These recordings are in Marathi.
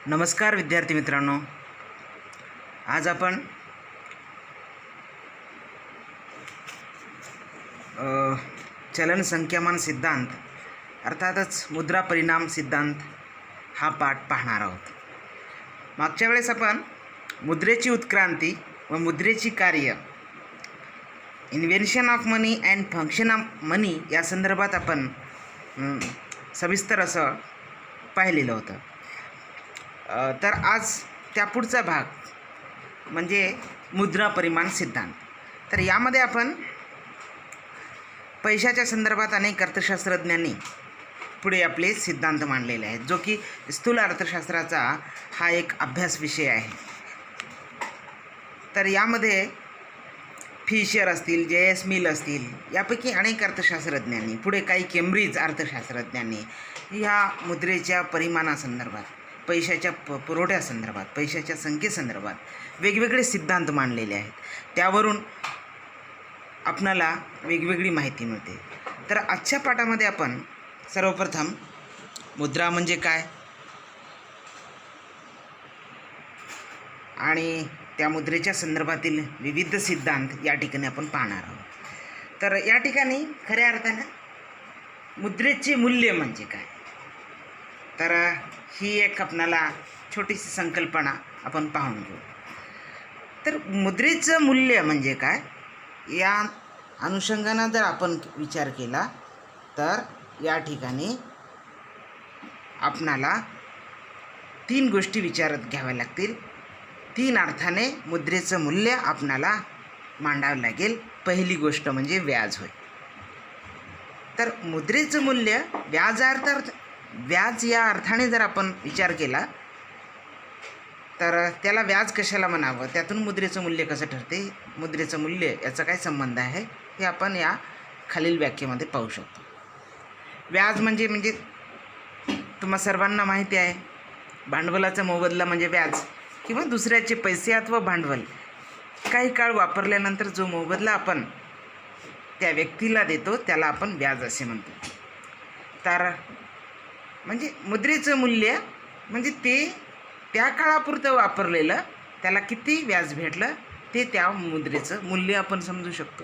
नमस्कार विद्यार्थी मित्रांनो, आज आपण चलन संख्यामान सिद्धांत अर्थातच मुद्रा परिणाम सिद्धांत हा पाठ पाहणार आहोत. मागच्या वेळेस आपण मुद्रेची उत्क्रांती व मुद्रेची कार्य, invention of money and function of money या संदर्भात आपण सविस्तर असं पाहिलेलं होतं. तर आज त्यापुढचा भाग म्हणजे मुद्रा परिमाण सिद्धांत. तर यामध्ये आपण पैशाच्या संदर्भात अनेक अर्थशास्त्रज्ञांनी पुढे आपले सिद्धांत मांडलेले आहेत, जो की स्थूल अर्थशास्त्राचा हा एक अभ्यास विषय आहे. तर यामध्ये फिशर असतील, J.S. मिल असतील, यापैकी अनेक अर्थशास्त्रज्ञांनी, पुढे काही केम्ब्रिज अर्थशास्त्रज्ञांनी ह्या मुद्रेच्या परिमाणासंदर्भात, पैशाच्या पुरवठ्यासंदर्भात, पैशाच्या संख्येसंदर्भात वेगवेगळे सिद्धांत मांडलेले आहेत. त्यावरून आपणाला वेगवेगळी माहिती मिळते. तर आजच्या पाठामध्ये आपण सर्वप्रथम मुद्रा म्हणजे काय आणि त्या मुद्रेच्या संदर्भातील विविध सिद्धांत या ठिकाणी आपण पाहणार आहोत. तर या ठिकाणी खऱ्या अर्थानं मुद्रेचे मूल्य म्हणजे काय, तर ही एक आपणाला छोटीशी संकल्पना आपण पाहून घेऊ. तर मुद्रेचं मूल्य म्हणजे काय या अनुषंगानं जर आपण विचार केला तर या ठिकाणी आपणाला 3 गोष्टी विचारात घ्याव्या लागतील. 3 अर्थाने मुद्रेचं मूल्य आपणाला मांडावं लागेल. पहिली गोष्ट म्हणजे व्याज होय. तर मुद्रेचं मूल्य व्याज या अर्थाने जर आपण विचार केला तर त्याला व्याज कशाला म्हणावं, त्यातून मुद्रेचं मूल्य कसं ठरते, मुद्रेचं मूल्य याचा काय संबंध आहे हे आपण या खालील व्याख्येमध्ये पाहू शकतो. व्याज म्हणजे तुम्हा सर्वांना माहिती आहे, भांडवलाचा मोबदला म्हणजे व्याज किंवा दुसऱ्याचे पैसे अथवा भांडवल काही काळ वापरल्यानंतर जो मोबदला आपण त्या व्यक्तीला देतो त्याला आपण व्याज असे म्हणतो. तर म्हणजे मुद्रेचं मूल्य म्हणजे ते त्या काळापुरतं वापरलेलं त्याला किती व्याज भेटलं ते त्या मुद्रेचं मूल्य आपण समजू शकतो.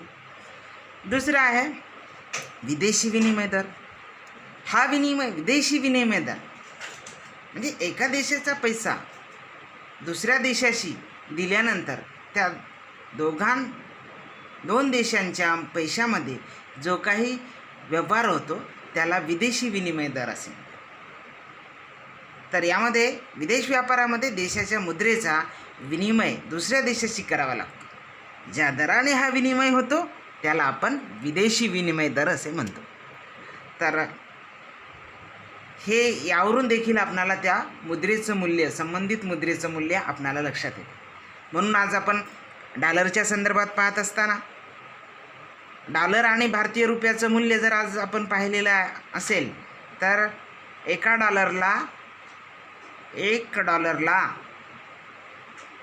दुसरं आहे विदेशी विनिमय दर. हा विदेशी विनिमय दर म्हणजे एका देशाचा पैसा दुसऱ्या देशाशी दिल्यानंतर त्या दोन देशांच्या पैशामध्ये जो काही व्यवहार होतो त्याला विदेशी विनिमय दर असे. तर यामध्ये विदेश व्यापारामध्ये देशाच्या मुद्रेचा विनिमय दुसऱ्या देशाशी करावा लागतो. ज्या दराने हा विनिमय होतो त्याला आपण विदेशी विनिमय दर असे म्हणतो. तर हे यावरून देखील आपणाला त्या मुद्रेचं मूल्य, संबंधित मुद्रेचं मूल्य आपणाला लक्षात येते. म्हणून आज आपण डॉलरच्या संदर्भात पाहत असताना डॉलर आणि भारतीय रुपयाचं मूल्य जर आज आपण पाहिलेलं असेल तर एका डॉलरला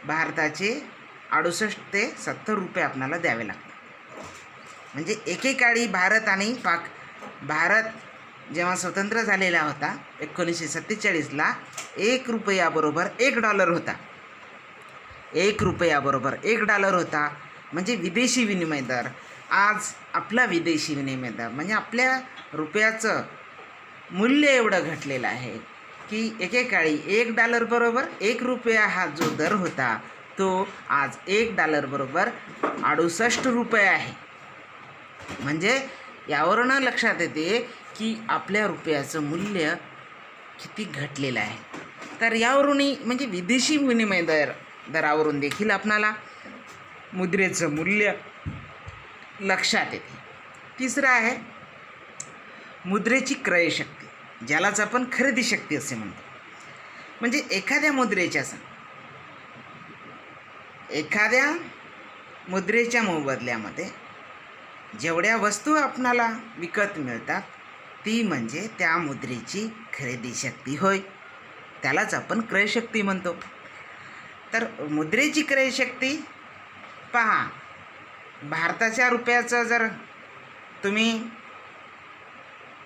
भारताचे 68 ते 70 रुपये आपणाला द्यावे लागतात. म्हणजे एकेकाळी भारत जेव्हा स्वतंत्र झालेला होता 1947ला 1 रुपयाबरोबर $1 होता. 1 रुपयाबरोबर $1 होता म्हणजे विदेशी विनिमय दर. आज आपला विदेशी विनिमय दर म्हणजे आपल्या रुपयाचं मूल्य एवढं घटलेलं आहे की एकेकाळी $1 बरोबर 1 रुपया हा जो दर होता तो आज $1 बरोबर 68 रुपये आहे. म्हणजे यावरून लक्षात येते की आपल्या रुपयाचं मूल्य किती घटलेलं आहे. तर यावरूनही म्हणजे विदेशी विनिमय दरावरून देखील आपणाला मुद्रेचं मूल्य लक्षात येते. तिसरं आहे मुद्रेची क्रयशक्ती, ज्यालाच आपण खरेदी शक्ती असे म्हणतो. म्हणजे एखाद्या मुद्रेच्या मोबदल्यामध्ये जेवढ्या वस्तू आपणाला विकत मिळतात ती म्हणजे त्या मुद्रेची खरेदी शक्ती होय. त्यालाच आपण क्रयशक्ती म्हणतो. तर मुद्रेची क्रयशक्ती पहा, भारताच्या रुपयाचं जर तुम्ही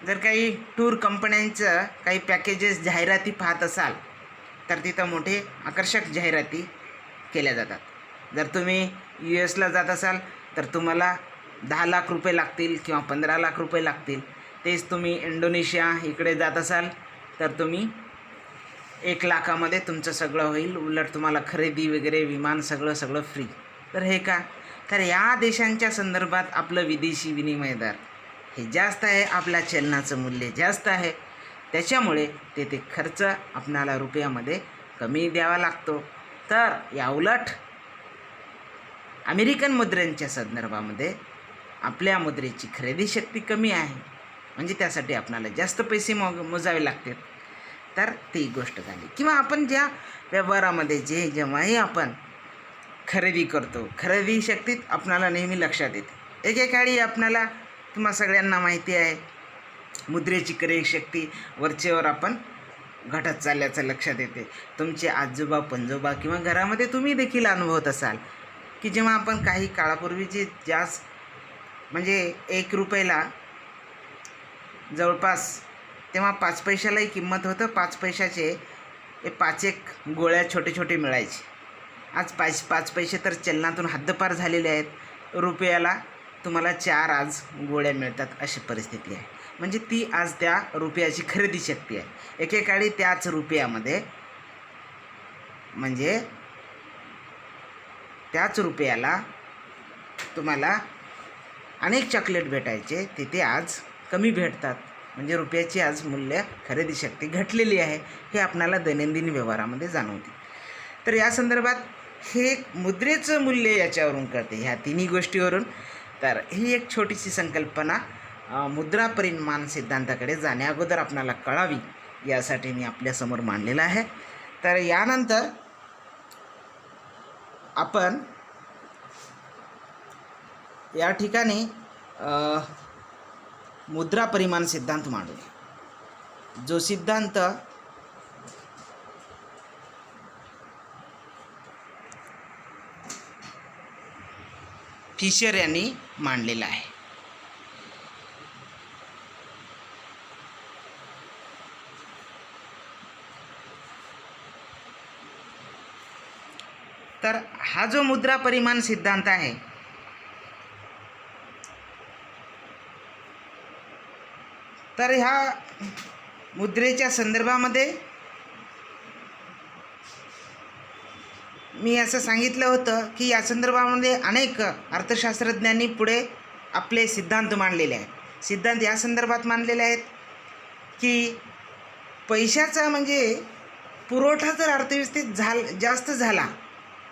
काही टूर कंपन्यांचं काही पॅकेजेस जाहिराती पाहत असाल तर तिथं मोठे आकर्षक जाहिराती केल्या जातात। जर तुम्ही US ला जात असाल तर तुम्हाला 10 लाख रुपये लागतील किंवा 15 लाख रुपये लागतील। तेच तुम्ही इंडोनेशिया इकडे जात असाल तर तुम्ही 1 लाखामध्ये तुमचं सगळं होईल, उलट तुम्हाला खरेदी वगैरे विमान सगळं फ्री। तर हे का, तर या देशांच्या संदर्भात आपलं विदेशी विनिमय दर हे जास्त आहे, आपल्या चलनाचं मूल्य जास्त आहे, त्याच्यामुळे तेथे खर्च आपणाला रुपयामध्ये कमी द्यावा लागतो। तर याउलट अमेरिकन मुद्रांच्या संदर्भामध्ये आपल्या मुद्रेची खरेदी शक्ती कमी आहे, म्हणजे त्यासाठी आपणाला जास्त पैसे मोजावे लागतील। तर ती गोष्ट झाली। किंवा आपण ज्या व्यवहारामध्ये जेव्हाही आपण खरेदी करतो, खरेदी शक्तीत आपणाला नेहमी लक्षात येते। एकेकाळी आपणाला तुम्हा सगळ्यांना माहिती आहे मुद्रेची खरेदी शक्ती वरचेवर आपण घटत चालल्याचं लक्षात येते। तुमचे आजोबा पणजोबा किंवा घरामध्ये तुम्ही देखील अनुभवत असाल की जेव्हा आपण काही काळापूर्वीचे जास्त म्हणजे 1 रुपयाला जवळपास तेव्हा 5 पैशालाही किंमत होतं, 5 पैशाचे 5 गोळ्या छोटे मिळायचे। आज 5 पैसे तर चलनातून हद्दपार झालेले आहेत, रुपयाला तुम्हाला 4 आज गोळ्या मिळतात अशी परिस्थिती आहे। म्हणजे ती आज त्या रुपयाची खरेदी शक्ती आहे। एकेकाळी त्याच रुपयामध्ये म्हणजे त्याच रुपयाला तुम्हाला अनेक चॉकलेट भेटायचे, तिथे आज कमी भेटतात, म्हणजे रुपयाची आज मूल्य खरेदी शक्ती घटलेली आहे, हे आपणाला दैनंदिन व्यवहारामध्ये जाणवते। तर या संदर्भात हे मुद्रेचं मूल्य याच्यावरून कळते, ह्या तिन्ही गोष्टीवरून। तर ही एक छोटीशी संकल्पना मुद्रा परिमाण सिद्धांताकडे जाण्याअगोदर आपणाला कळावी यासाठी मी आपल्यासमोर मांडलेला आहे। तर यानंतर आपण या ठिकाणी मुद्रा परिमाण सिद्धांत मांडूया, जो सिद्धांत फिशर यांनी मांडलेला आहे। तर हा जो मुद्रा परिमाण सिद्धांत आहे तर ह्या मुद्रेच्या संदर्भामध्ये मी असं सांगितलं होतं की या संदर्भामध्ये अनेक अर्थशास्त्रज्ञांनी पुढे आपले सिद्धांत मांडलेले आहेत। सिद्धांत या संदर्भात मांडलेले आहेत की पैशाचा म्हणजे पुरवठा जर अर्थव्यवस्थेत जास्त झाला,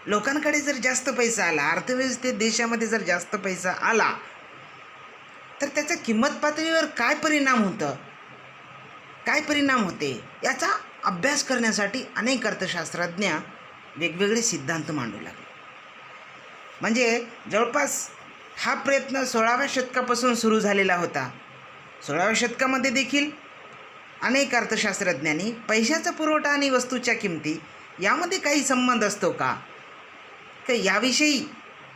लोकांकडे जर जास्त पैसा आला, अर्थव्यवस्थेत देशामध्ये जर जास्त पैसा आला, तर त्याचा किंमत पातळीवर काय परिणाम होते याचा अभ्यास करण्यासाठी अनेक अर्थशास्त्रज्ञ वेगवेगळे सिद्धांत मांडू लागले। म्हणजे जवळपास हा प्रयत्न 16व्या शतकापासून सुरू झालेला होता। 16व्या शतकामध्ये देखील अनेक अर्थशास्त्रज्ञांनी पैशाचा पुरवठा आणि वस्तूच्या किमती यामध्ये काही संबंध असतो का याविषयी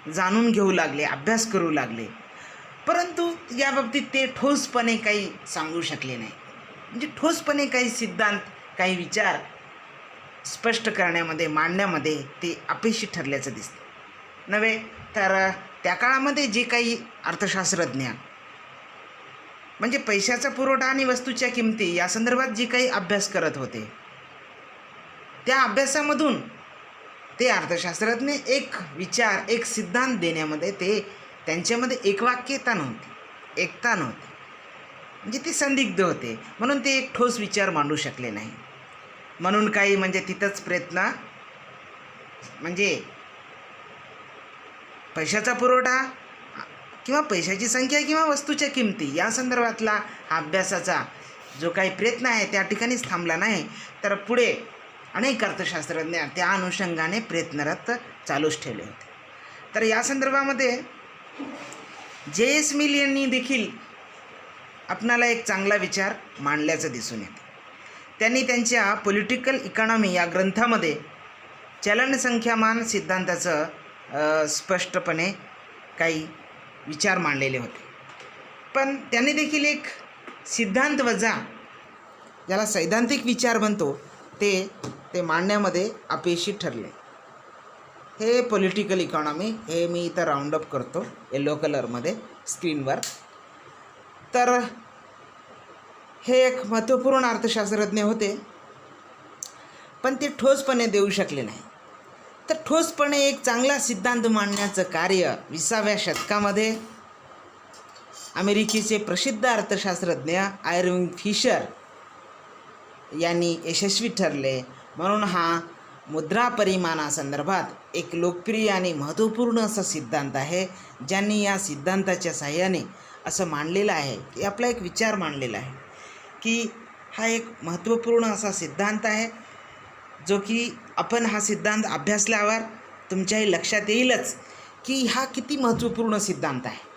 जाणून घेऊ लागले, अभ्यास करू लागले, परंतु याबाबतीत ते ठोसपणे काही सांगू शकले नाही। म्हणजे ठोसपणे काही सिद्धांत, काही विचार स्पष्ट करण्यामध्ये, मांडण्यामध्ये ते अपयशी ठरल्याचं दिसतं नव्हे। तर त्या काळामध्ये जे काही अर्थशास्त्रज्ञ म्हणजे पैशाचा पुरवठा आणि वस्तूच्या किमती या संदर्भात जे काही अभ्यास करत होते, त्या अभ्यासामधून ते अर्थशास्त्रज्ञ एक विचार, एक सिद्धांत देण्यामध्ये त्यांच्यामध्ये एकवाक्यता नव्हती, एकता नव्हती, म्हणजे ते संदिग्ध होते, म्हणून ते एक ठोस विचार मांडू शकले नाही। म्हणून काही म्हणजे तिथंच प्रयत्न म्हणजे पैशाचा पुरवठा किंवा पैशाची संख्या किंवा वस्तूच्या किमती या संदर्भातला हा अभ्यासाचा जो काही प्रयत्न आहे त्या ठिकाणीच थांबला नाही, तर पुढे अनेक अर्थशास्त्रज्ञ त्या अनुषंगाने प्रयत्नरत चालूच ठेवले होते। तर या संदर्भामध्ये JS मिल यांनी देखील आपणाला एक चांगला विचार मांडल्याचं दिसून येते। त्यांनी त्यांच्या पॉलिटिकल इकॉनॉमी या ग्रंथामध्ये चलनसंख्यामान सिद्धांताचं स्पष्टपणे काही विचार मांडलेले होते, पण त्यांनी देखील एक सिद्धांत वजा ज्याला सैद्धांतिक विचार म्हणतो ते ते मांडण्यामध्ये अपयशी ठरले. हे पॉलिटिकल इकॉनॉमी, हे मी इथं राऊंडअप करतो येलो कलरमध्ये स्क्रीनवर. तर हे एक महत्त्वपूर्ण अर्थशास्त्रज्ञ होते, पण ते ठोसपणे देऊ शकले नाही. तर ठोसपणे एक चांगला सिद्धांत मांडण्याचं कार्य 20व्या शतकामध्ये अमेरिकेचे प्रसिद्ध अर्थशास्त्रज्ञ आयर्विंग फिशर यांनी यशस्वी ठरले. म्हणून हा मुद्रा परिमाणासंदर्भात एक लोकप्रिय आणि महत्त्वपूर्ण असा सिद्धांत आहे, ज्यांनी या सिद्धांताच्या साहाय्याने असं मांडलेलं आहे की आपला एक विचार मांडलेला आहे की हा एक महत्त्वपूर्ण असा सिद्धांत आहे, जो की आपण हा सिद्धांत अभ्यासल्यावर तुमच्याही लक्षात येईलच की हा किती महत्त्वपूर्ण सिद्धांत आहे.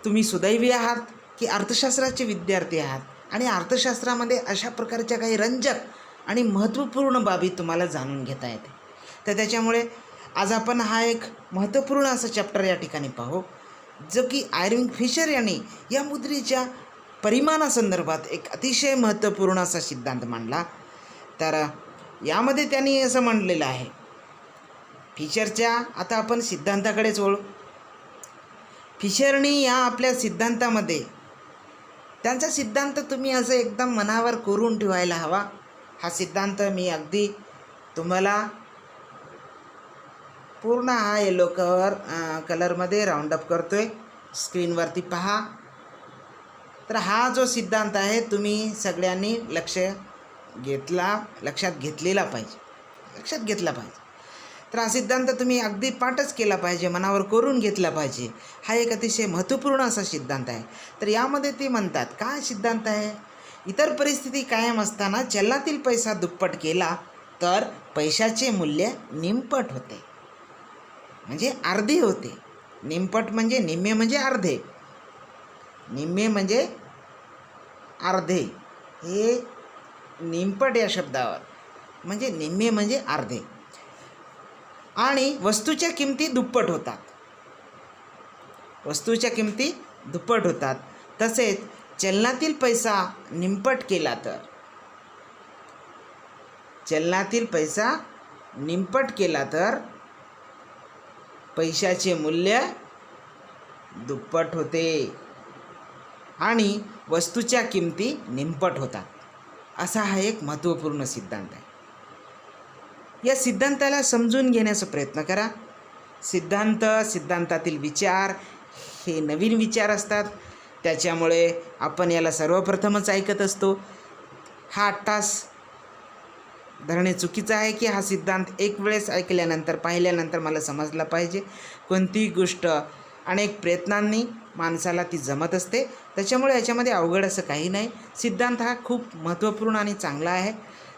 तुम्ही सुदैवी आहात की अर्थशास्त्राचे विद्यार्थी आहात आणि अर्थशास्त्रामध्ये अशा प्रकारच्या काही रंजक आणि महत्त्वपूर्ण बाबी तुम्हाला जाणून घेता येते. तर त्याच्यामुळे आज आपण हा एक महत्त्वपूर्ण असा चॅप्टर या ठिकाणी पाहू, जो की आयर्विंग फिशर यांनी या मुद्रेच्या परिमाणासंदर्भात एक अतिशय महत्त्वपूर्ण असा सिद्धांत मांडला. तर यामध्ये त्यांनी असं म्हटलेलं आहे, फिशरच्या आता आपण सिद्धांताकडेच वळू. फिशरनी या आपल्या सिद्धांतामध्ये त्यांचा सिद्धांत तुम्ही असं एकदम मनावर कोरून ठेवायला हवा. हा सिद्धांत मी अगदी तुम्हाला पूर्ण हा येलो कलरमध्ये राऊंडअप करतो आहे, स्क्रीनवरती पहा. तर हा जो सिद्धांत आहे तुम्ही सगळ्यांनी लक्षात घेतला पाहिजे. तर हा सिद्धांत तुम्ही अगदी पाठच केला पाहिजे, मनावर करून घेतला पाहिजे. हा एक अतिशय महत्त्वपूर्ण असा सिद्धांत आहे. तर यामध्ये ते म्हणतात, काय सिद्धांत आहे, इतर परिस्थिती कायम असताना चलनातील पैसा दुप्पट केला तर पैशाचे मूल्य निमपट होते, म्हणजे अर्धे होते. निमपट म्हणजे निम्मे म्हणजे अर्धे, निम्मे म्हणजे अर्धे, हे निमपट या शब्दावर म्हणजे निम्मे म्हणजे अर्धे. आणि वस्तूच्या किमती दुप्पट होतात. तसेच चलनातील पैसा निमपट केला तर पैशाचे मूल्य दुप्पट होते आणि वस्तूच्या किमती निमपट होतात. असा हा एक महत्त्वपूर्ण सिद्धांत आहे. या सिद्धांताला समजून घेण्याचा प्रयत्न करा. सिद्धांतातील विचार हे नवीन विचार असतात, त्याच्यामुळे आपण याला सर्वप्रथमच ऐकत असतो. हा तास धरणे चुकीचं आहे की हा सिद्धांत एक वेळेस ऐकल्यानंतर पाहिल्यानंतर मला समजला पाहिजे. कोणतीही गोष्ट अनेक प्रयत्नांनी माणसाला ती जमत असते, त्याच्यामुळे याच्यामध्ये अवघड असं काही नाही. सिद्धांत हा खूप महत्त्वपूर्ण आणि चांगला आहे.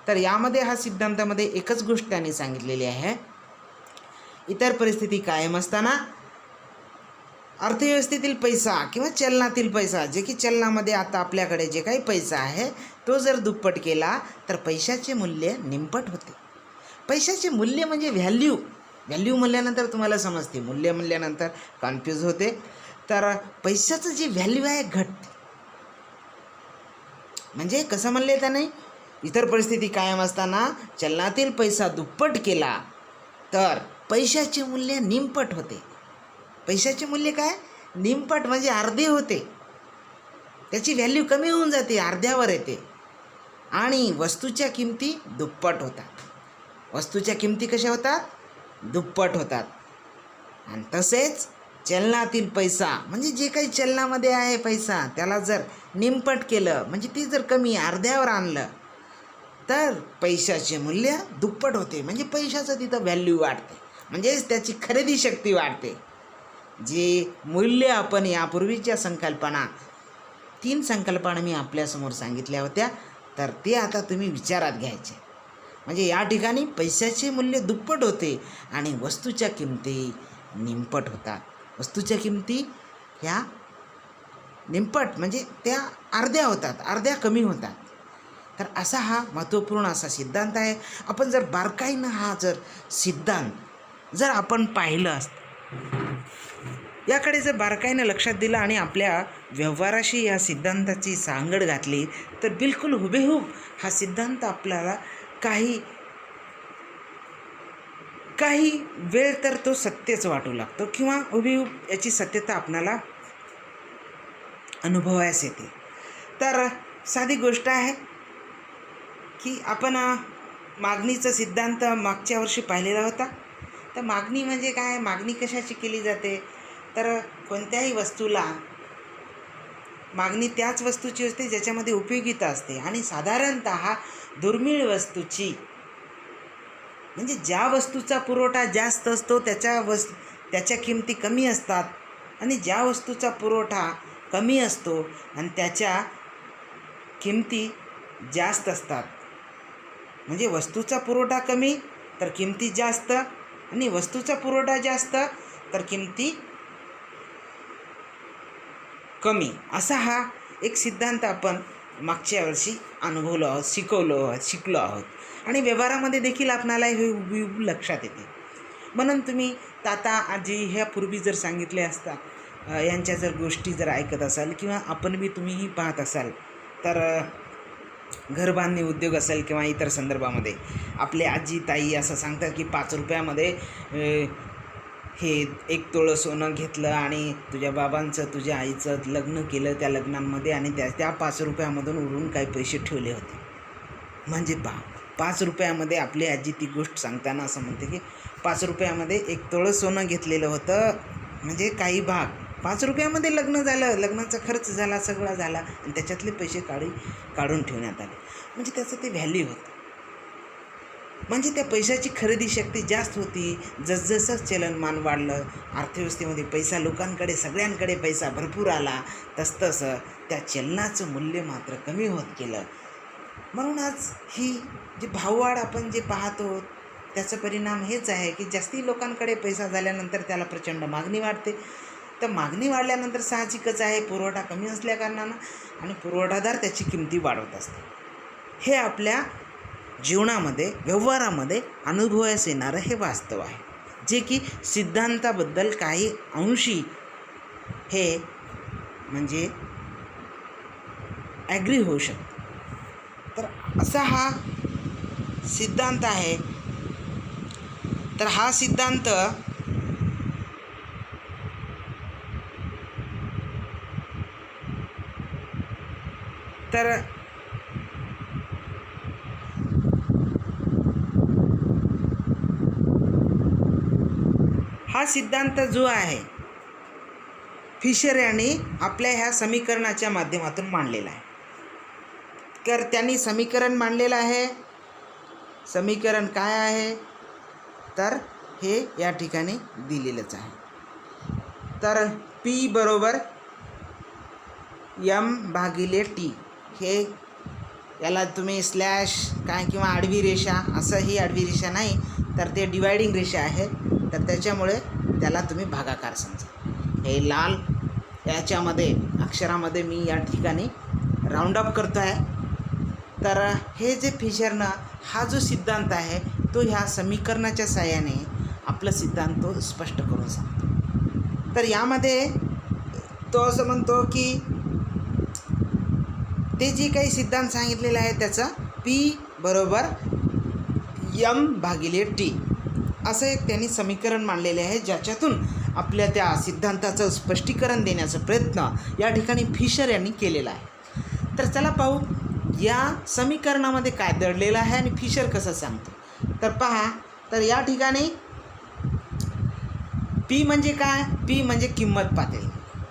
तर यामध्ये हा सिद्धांतामध्ये एकच गोष्ट त्यांनी सांगितलेली आहे, इतर परिस्थिती कायम असताना अर्थव्यवस्थेतील पैसा किंवा चलनातील पैसा, जे की चलनामध्ये आता आपल्याकडे जे काही पैसा आहे तो जर दुप्पट केला तर पैशाचे मूल्य निमपट होते. पैशाचे मूल्य म्हणजे व्हॅल्यू म्हणल्यानंतर तुम्हाला समजते, मूल्य म्हणल्यानंतर कन्फ्यूज होते. तर पैशाचं जे व्हॅल्यू आहे घटते. म्हणजे कसं म्हणले त्याने, इतर परिस्थिती कायम असताना चलनातील पैसा दुप्पट केला तर पैशाचे मूल्य निमपट होते. पैशाचे मूल्य काय, निमपट म्हणजे अर्धे होते, त्याची व्हॅल्यू कमी होऊन जाते, अर्ध्यावर येते. आणि वस्तूच्या किमती दुप्पट होतात. वस्तूच्या किमती कशा होतात, दुप्पट होतात. आणि तसेच चलनातील पैसा म्हणजे जे काही चलनामध्ये आहे पैसा, त्याला जर निमपट केलं म्हणजे ती जर कमी अर्ध्यावर आणलं तर पैशाचे मूल्य दुप्पट होते. म्हणजे पैशाचं तिथं व्हॅल्यू वाढते, म्हणजेच त्याची खरेदी शक्ती वाढते. जे मूल्य आपण यापूर्वीच्या 3 संकल्पना मी आपल्यासमोर सांगितल्या होत्या, तर ते आता तुम्ही विचारात घ्यायचे. म्हणजे या ठिकाणी पैशाचे मूल्य दुप्पट होते आणि वस्तूच्या किमती निमपट होतात. वस्तूच्या किमती ह्या निमपट म्हणजे त्या अर्ध्या होतात, अर्ध्या कमी होतात. तर असा हा महत्त्वपूर्ण असा सिद्धांत आहे. आपण जर बारकाईनं हा सिद्धांत जर आपण पाहिलं असतं, याकडे जर बारकाईनं लक्षात दिलं आणि आपल्या व्यवहाराशी या सिद्धांताची सांगड घातली तर बिलकुल हुबेहूब हा सिद्धांत आपल्याला काही काही वेळ तर तो सत्यच वाटू लागतो किंवा हुबेहूब याची सत्यता आपणाला अनुभवायस येते. तर साधी गोष्ट आहे की आपण मागणीचा सिद्धांत मागच्या वर्षी पाहिलेला होता. तर मागणी म्हणजे काय, मागणी कशाची केली जाते, तर कोणत्याही वस्तूला मागणी त्याच वस्तूची असते ज्याच्यामध्ये उपयोगिता असते. आणि साधारणतः दुर्मिळ वस्तूची म्हणजे ज्या वस्तूचा पुरवठा जास्त असतो त्याच्या किमती कमी असतात, आणि ज्या वस्तूचा पुरवठा कमी असतो आणि त्याच्या किमती जास्त असतात. म्हणजे वस्तूचा पुरवठा कमी तर किमती जास्त, आणि वस्तूचा पुरवठा जास्त तर किमती कमी, असा हा एक सिद्धांत आपण मागच्या वर्षी अनुभवलो आहोत, शिकलो आहोत. आणि व्यवहारामध्ये देखील आपणाला हे हुबेहूब लक्षात येते. म्हणून तुम्ही ताता आजी ह्या पूर्वी जर सांगितले असता, यांच्या जर गोष्टी जर ऐकत असाल किंवा आपण बी तुम्हीही पाहत असाल, तर घरबांधणी उद्योग असेल किंवा इतर संदर्भामध्ये आपले आजी ताई असं सांगतात की 5 रुपयामध्ये हे 1 तोळं सोनं घेतलं आणि तुझ्या बाबांचं तुझ्या आईचं लग्न केलं त्या लग्नांमध्ये, आणि त्या 5 रुपयामधून उरून काही पैसे ठेवले होते. म्हणजे 5 रुपयामध्ये आपली आजी ती गोष्ट सांगताना असं म्हणते की 5 रुपयामध्ये 1 तोळं सोनं घेतलेलं होतं, म्हणजे काही भाग 5 रुपयामध्ये लग्न झालं, लग्नाचा खर्च झाला, सगळा झाला, आणि त्याच्यातले पैसे काढून ठेवण्यात आले. म्हणजे त्याचं ते व्हॅल्यू होतं. म्हणजे त्या पैशाची खरेदी शक्ती जास्त होती. जसजसं चलनमान वाढलं, अर्थव्यवस्थेमध्ये पैसा लोकांकडे सगळ्यांकडे पैसा भरपूर आला, तसतसं त्या चलनाचं मूल्य मात्र कमी होत गेलं. म्हणून आज ही जी भाववाढ आपण जे पाहतो त्याचा परिणाम हेच आहे की जास्ती लोकांकडे पैसा झाल्यानंतर त्याला प्रचंड मागणी वाढते. तर मागणी वाढल्यानंतर साहजिकच आहे पुरवठा कमी असल्याकारणानं, आणि पुरवठादार त्याची किमती वाढवत असते. हे आपल्या जीवनामध्ये व्यवहारामध्ये अनुभवास येणारं हे वास्तव आहे, जे की सिद्धांताबद्दल काही अंशी हे म्हणजे ॲग्री होऊ शकतं. तर असा हा सिद्धांत आहे. तर हा सिद्धांत तर हा सिद्धांत जो आहे फिशर यांनी आपल्या ह्या समीकरणाच्या माध्यमातून मांडलेला आहे. तर त्यांनी समीकरण मांडलेलं आहे. समीकरण काय आहे, तर हे या ठिकाणी दिलेलंच आहे. तर P बरोबर M/T, हे याला तुम्ही स्लॅश काय किंवा आडवी रेषा, असं ही आडवी रेषा नाही तर ते डिवायडिंग रेषा आहे, तर त्याच्यामुळे त्याला तुम्ही भागाकार समजा. हे लाल याच्यामध्ये अक्षरामध्ये मी या ठिकाणी राऊंड अप करतो आहे. तर हे जे फिशरनं हा जो सिद्धांत आहे तो ह्या समीकरणाच्या साहाय्याने आपला सिद्धांत तो स्पष्ट करून सांगतो. तर यामध्ये तो असं म्हणतो की ते जे काही सिद्धांत सांगितलेला आहे त्याचा P बरोबर M/T असं एक त्यांनी समीकरण मांडलेले आहे, ज्याच्यातून आपल्या त्या सिद्धांताचं स्पष्टीकरण देण्याचा प्रयत्न या ठिकाणी फिशर यांनी केलेला आहे. तर चला पाहू या समीकरणामध्ये काय दडलेलं आहे आणि फिशर कसं सांगतो. तर पहा, तर या ठिकाणी P म्हणजे काय, P म्हणजे किंमत पातळी,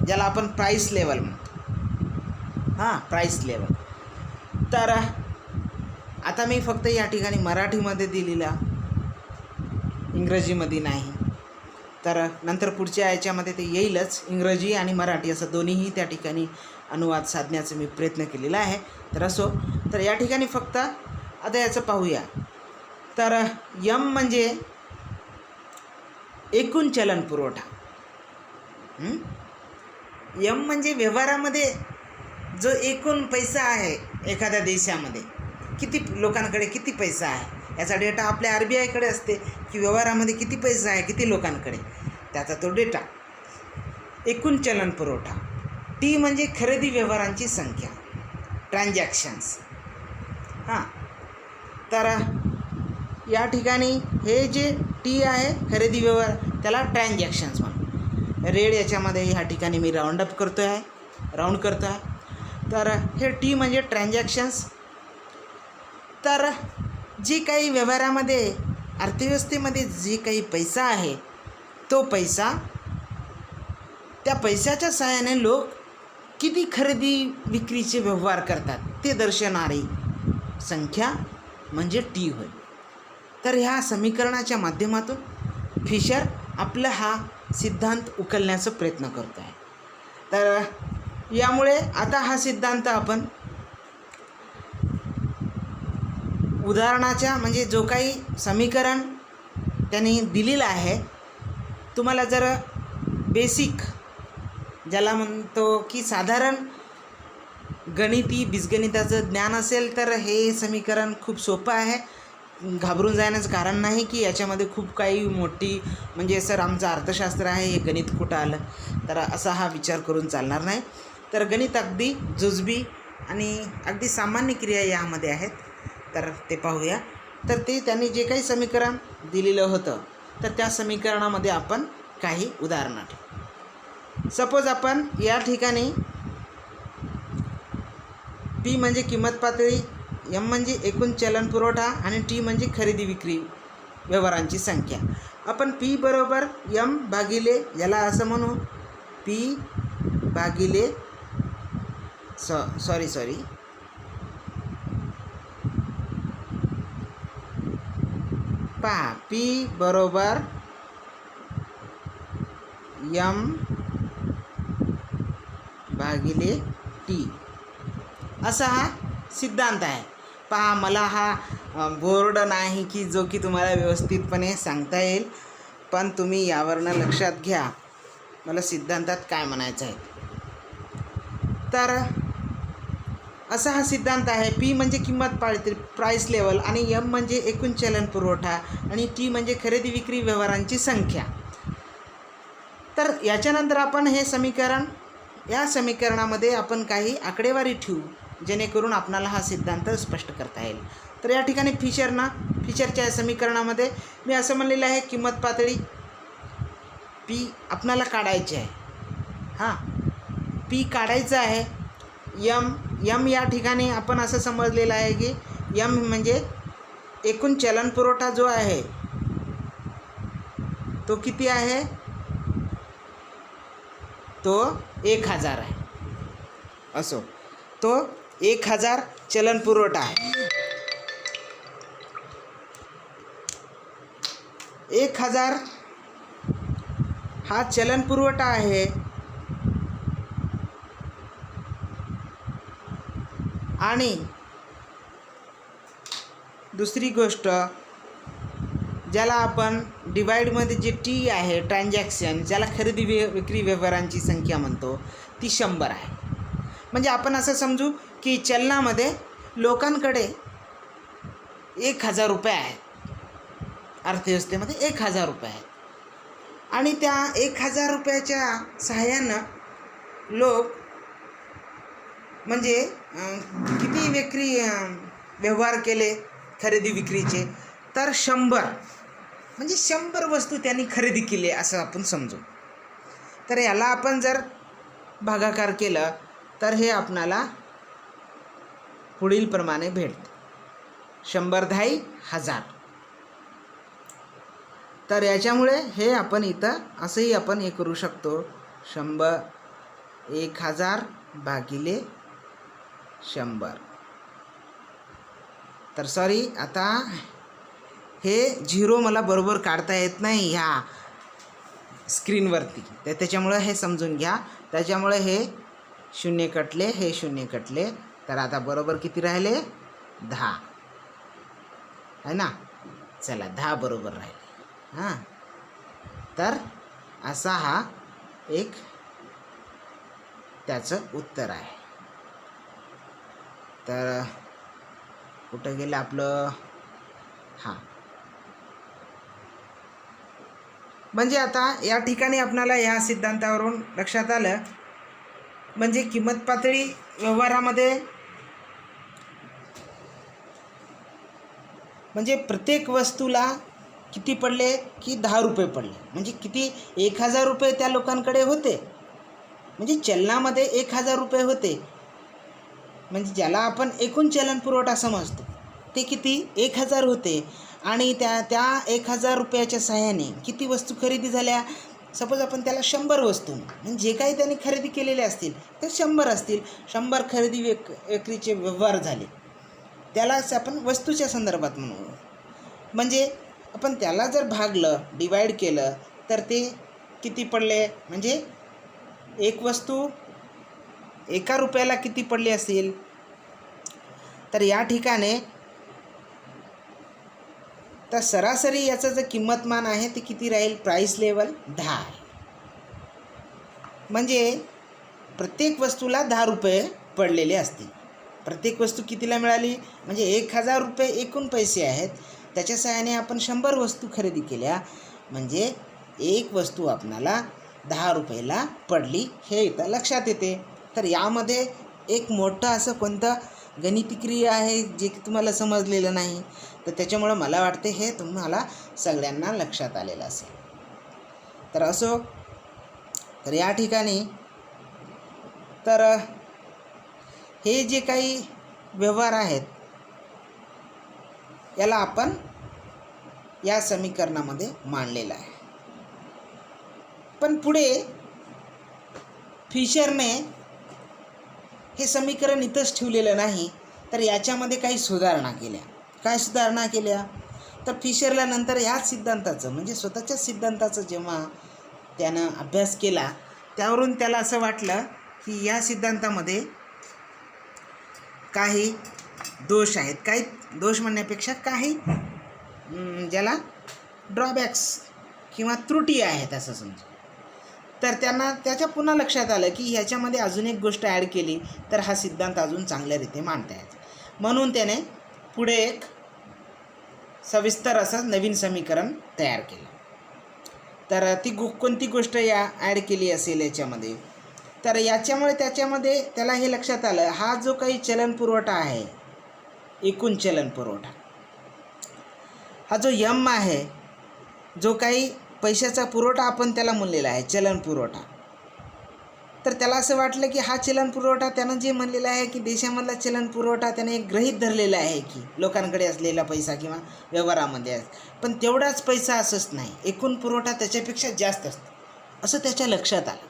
ज्याला आपण प्राईस लेवल म्हणतो. Price level. तर आता मी फक्त या ठिकाणी मराठीमध्ये दिलेला, इंग्रजीमध्ये नाही. तर नंतर पुढच्या याच्यामध्ये ते येईलच, इंग्रजी आणि मराठी असं दोन्हीही त्या ठिकाणी अनुवाद साधण्याचा मी प्रयत्न केलेला आहे. तर असो, तर या ठिकाणी फक्त आता याचं पाहूया. तर M म्हणजे एकूण चलन पुरवठा. M म्हणजे व्यवहारामध्ये जो एकूण पैसा आहे एखाद्या देशामध्ये, किती लोकांकडे किती पैसा आहे याचा डेटा आपल्या RBIकडे असते की व्यवहारामध्ये किती पैसा आहे किती लोकांकडे, त्याचा तो डेटा. एकूण चलन पुरवठा. T म्हणजे खरेदी व्यवहारांची संख्या, ट्रान्झॅक्शन्स. तर या ठिकाणी हे जे टी आहे खरेदी व्यवहार, त्याला ट्रान्झॅक्शन्स म्हणून रेड याच्यामध्ये ह्या ठिकाणी मी राऊंड करतो आहे. तर हे टी म्हणजे ट्रान्झॅक्शन्स. तर जी काही व्यवहारामध्ये अर्थव्यवस्थेमध्ये जे काही पैसा आहे, तो पैसा, त्या पैशाच्या सहाय्याने लोक किती खरेदी विक्रीचे व्यवहार करतात ते दर्शवणारी संख्या म्हणजे टी होय. तर ह्या समीकरणाच्या माध्यमातून फिशर आपला हा सिद्धांत उकलण्याचा प्रयत्न करतो आहे. तर यामुळे आता हा सिद्धांत आपण उदाहरणाच्या म्हणजे जो काही समीकरण त्यांनी दिलेलं आहे, तुम्हाला जर बेसिक ज्याला म्हणतो की साधारण गणिती बीजगणिताचं ज्ञान असेल तर हे समीकरण खूप सोपं आहे. घाबरून जाण्याचं कारण नाही की याच्यामध्ये खूप काही मोठी म्हणजे सर आमचं अर्थशास्त्र आहे, हे गणित कुठं आलं, तर असा हा विचार करून चालणार नाही. तर गणित अगदी जुजबी आणि अगदी सामान्य क्रिया यामध्ये आहेत. तर ते पाहूया. तर ते त्यांनी जे काही समीकरण दिलेलं होतं, तर त्या समीकरणामध्ये आपण काही उदाहरणं ठेवू. सपोज आपण या ठिकाणी पी म्हणजे किंमत पातळी, एम म्हणजे एकूण चलन पुरवठा आणि टी म्हणजे खरेदी विक्री व्यवहारांची संख्या. आपण पी बरोबर एम भागिले, याला असं म्हणू, पी भागिले सॉरी पहा, पी बरोबर एम भागिले टी असा हा सिद्धांत आहे. पहा, मला हा बोर्ड नाही की जो की तुम्हाला व्यवस्थितपणे सांगता येईल, पण तुम्ही यावरनं लक्षात घ्या मला सिद्धांतात काय म्हणायचं आहे. तर असा हा सिद्धांत आहे. पी म्हणजे किंमत पातळी, प्राईस लेवल, आणि एम म्हणजे एकूण चलन पुरवठा आणि टी म्हणजे खरेदी विक्री व्यवहारांची संख्या. तर याच्यानंतर आपण हे समीकरण, या समीकरणामध्ये आपण काही आकडेवारी ठेवू जेणेकरून आपणाला हा सिद्धांत स्पष्ट करता येईल. तर या ठिकाणी फिशरच्या समीकरणामध्ये मी असं म्हणलेलं आहे, किंमत पातळी पी आपणाला काढायची आहे. हां, पी काढायचं आहे. यम या ठिकाणी आपण असं समजलेलं आहे की यम म्हणजे एकूण चलन पुरवठा जो आहे तो किती आहे, तो 1000 आहे. असो, तो 1000 चलन पुरवठा आहे. 1000 हा चलन पुरवठा आहे. आणि दुसरी गोष्ट ज्याला आपण डिवाइडमध्ये जे टी आहे, ट्रान्झॅक्शन, ज्याला खरेदी विक्री व्यवहारांची संख्या म्हणतो, ती 100 आहे. म्हणजे आपण असं समजू की चलनामध्ये लोकांकडे 1000 रुपये आहेत, अर्थव्यवस्थेमध्ये 1000 रुपये आहेत. आणि त्या 1000 रुपयाच्या सहाय्यानं लोक म्हणजे किती व्यवहार केले खरेदी विक्रीचे, तर 100, म्हणजे 100 वस्तू त्यांनी खरेदी केली असं आपण समजू. तर याला आपण जर भागाकार केलं तर हे आपणाला पुढील प्रमाणे भेटते, 100 10 1000. तर याच्यामुळे हे आपण इथं असंही आपण हे करू शकतो, 1000 भागिले 100. तर सॉरी, आता हे 0 मला बरोबर काढता येत नाही ह्या स्क्रीनवरती, तर त्याच्यामुळे हे समजून घ्या. त्याच्यामुळे हे 0 कटले, हे 0 कटले, तर आता बरोबर किती राहिले, 10 आहे ना. चला, 10 बरोबर राहिले. हां, तर असा हा एक त्याचं उत्तर आहे. तर कुठं गेलं आपलं, हां, म्हणजे आता या ठिकाणी आपणाला या सिद्धांतावरून लक्षात आलं, म्हणजे किंमत पातळी व्यवहारामध्ये म्हणजे प्रत्येक वस्तूला किती पडले की 10 रुपये पडले. म्हणजे किती 1000 रुपये त्या लोकांकडे होते. म्हणजे चलनामध्ये 1000 रुपये होते. म्हणजे ज्याला आपण एकूण चलन पुरवठा समजतो ते किती 1000 होते. आणि त्या 1000 रुपयाच्या सहाय्याने किती वस्तू खरेदी झाल्या. सपोज आपण त्याला 100 वस्तू म्हणजे जे काही त्यांनी खरेदी केलेले असतील ते 100 असतील. 100 खरेदी विक्रीचे व्यवहार झाले. त्यालाच आपण वस्तूच्या संदर्भात म्हणू. म्हणजे आपण त्याला जर भागलं डिवाईड केलं तर ते किती पडले. म्हणजे एक वस्तू 1 रुपयाला किती पडली असेल. तर या ठिकाणी तर सरासरी याचं जे किंमतमान आहे ते किती राहील. प्राईस लेवल 10 आहे. म्हणजे प्रत्येक वस्तूला 10 रुपये पडलेले असतील. प्रत्येक वस्तू कितीला मिळाली. म्हणजे 1000 रुपये एकूण पैसे आहेत. त्याच्या सहाय्याने आपण 100 वस्तू खरेदी केल्या. म्हणजे एक वस्तू आपणाला 10 रुपयाला पडली हे इथं लक्षात येते. तर यामध्ये एक मोठं असं कोणतं गणितक्रिया आहे जे की तुम्हाला समजलेलं नाही. तर त्याच्यामुळं मला वाटते हे तुम्हाला सगळ्यांना लक्षात आलेलं असेल. तर असो, तर या ठिकाणी तर हे जे काही व्यवहार आहेत याला आपण या समीकरणामध्ये मांडलेलं आहे. पण पुढे फिशरने हे समीकरण इथंच ठेवलेलं नाही, तर याच्यामध्ये काही सुधारणा केल्या. काय सुधारणा केल्या. तर फिशरला नंतर ह्याच सिद्धांताचं म्हणजे स्वतःच्या सिद्धांताचं जेव्हा त्यानं अभ्यास केला त्यावरून त्याला असं वाटलं की या सिद्धांतामध्ये काही दोष आहेत. काही दोष म्हणण्यापेक्षा काही ज्याला ड्रॉबॅक्स किंवा त्रुटी आहेत असं समजा. तर त्यांना त्याच्या पुन्हा लक्षात आलं की ह्याच्यामध्ये अजून एक गोष्ट ॲड केली तर हा सिद्धांत अजून चांगल्या रीती मांडता येतो. म्हणून त्याने पुढे एक सविस्तर असं नवीन समीकरण तयार केलं. तर ती कोणती गोष्ट या ॲड केली असेल याच्यामध्ये. तर याच्यामुळे त्याच्यामध्ये त्याला हे लक्षात आलं हा जो काही चलन पुरवठा आहे एकूण चलन पुरवठा हा जो यम आहे जो काही पैशाचा पुरवठा आपण त्याला म्हणलेला आहे चलन पुरवठा. तर त्याला असं वाटलं की हा चलन पुरवठा त्यानं जे म्हणलेलं आहे की देशामधला चलन पुरवठा त्याने एक गृहीत धरलेला आहे की लोकांकडे असलेला पैसा किंवा व्यवहारामध्ये आहे. पण तेवढाच पैसा असंच नाही. एकूण पुरवठा त्याच्यापेक्षा जास्त असतो असं त्याच्या लक्षात आलं.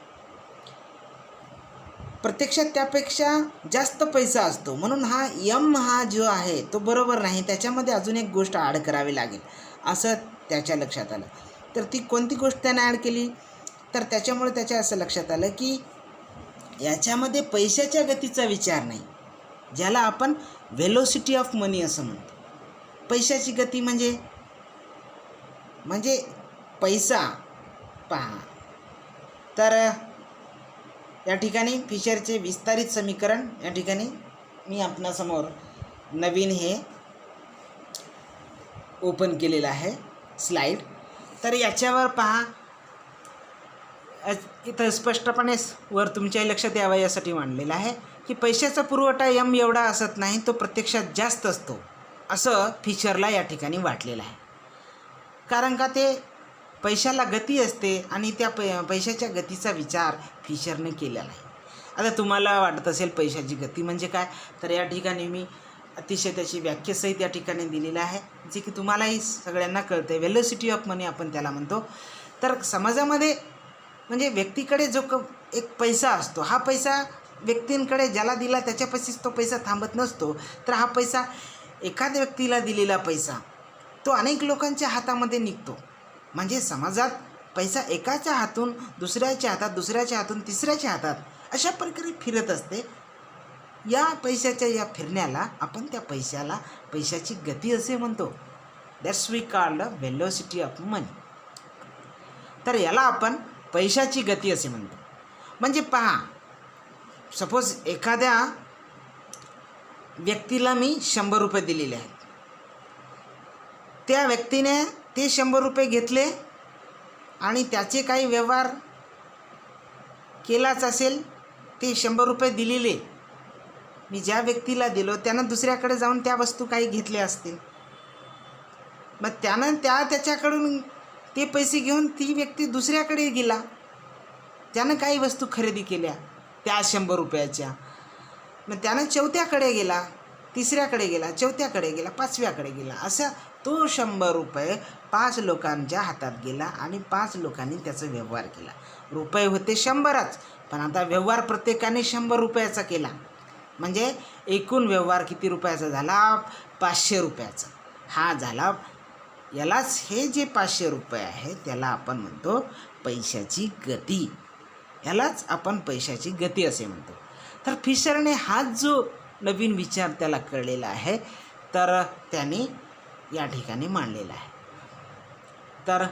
प्रत्यक्षात त्यापेक्षा जास्त पैसा असतो. म्हणून हा यम हा जो आहे तो बरोबर नाही. त्याच्यामध्ये अजून एक गोष्ट ॲड करावी लागेल असं त्याच्या लक्षात आलं. तर ती कोणती गोष्ट त्याने ॲड केली. तर त्याच्यामुळे त्याच्या असं लक्षात आलं की याच्यामध्ये पैशाच्या गतीचा विचार नाही ज्याला आपण व्हेलोसिटी ऑफ मनी असं म्हणतो. पैशाची गती म्हणजे पैसा पहा. तर या ठिकाणी फिशरचे विस्तारित समीकरण या ठिकाणी मी आपणासमोर नवीन हे ओपन केलेलं आहे स्लाईड. तर याच्यावर पहा इथं स्पष्टपणे वर तुमच्या लक्षात यावं यासाठी मांडलेलं आहे की पैशाचा पुरवठा यम एवढा असत नाही तो प्रत्यक्षात जास्त असतो असं फिशरला या ठिकाणी वाटलेलं आहे. कारण का ते पैशाला गती असते आणि त्या पैशाच्या गतीचा विचार फिशरने केलेला आहे. आता तुम्हाला वाटत असेल पैशाची गती म्हणजे काय. तर या ठिकाणी मी अतिशय त्याची व्याख्यासहित या ठिकाणी दिलेलं आहे जे की तुम्हालाही सगळ्यांना कळतं आहे. व्हेलोसिटी ऑफ मनी आपण त्याला म्हणतो. तर समाजामध्ये म्हणजे व्यक्तीकडे जो एक पैसा असतो हा पैसा व्यक्तींकडे ज्याला दिला त्याच्यापाशीच तो पैसा थांबत नसतो. तर हा पैसा एखाद्या व्यक्तीला दिलेला पैसा तो अनेक लोकांच्या हातामध्ये निघतो. म्हणजे समाजात पैसा एकाच्या हातून दुसऱ्याच्या हातात दुसऱ्याच्या हातून तिसऱ्याच्या हातात अशा प्रकारे फिरत असते. या पैशाच्या या फिरण्याला आपण त्या पैशाची गती असे म्हणतो. That's we called velocity of money. तर याला आपण पैशाची गती असे म्हणतो. म्हणजे पहा सपोज एखाद्या व्यक्तीला मी 100 रुपये दिलेले आहेत. त्या व्यक्तीने ते 100 रुपये घेतले आणि त्याचे काही व्यवहार केलाच असेल. ते 100 रुपये दिलेले मी ज्या व्यक्तीला दिलो त्यानं दुसऱ्याकडे जाऊन त्या वस्तू काही घेतल्या असतील. मग त्यानं त्याच्याकडून ते पैसे घेऊन ती व्यक्ती दुसऱ्याकडे गेला, त्यानं काही वस्तू खरेदी केल्या त्या 100 रुपयाच्या. मग त्यानं चौथ्याकडे गेला, तिसऱ्याकडे गेला, चौथ्याकडे गेला, पाचव्याकडे गेला, असा तो 100 रुपये 5 लोकांच्या हातात गेला आणि 5 लोकांनी त्याचा व्यवहार केला. रुपये होते 100च, पण आता व्यवहार प्रत्येकाने 100 रुपयाचा केला. म्हणजे एकूण व्यवहार किती रुपयाचा झाला? 500 रुपयाचा हा झाला. यालाच हे जे 500 रुपये आहे त्याला आपण म्हणतो पैशाची गती. यालाच आपण पैशाची गती असे म्हणतो. तर फिशरने हाच जो नवीन विचार त्याला कळलेला आहे, तर त्याने या ठिकाणी मांडलेला आहे. तर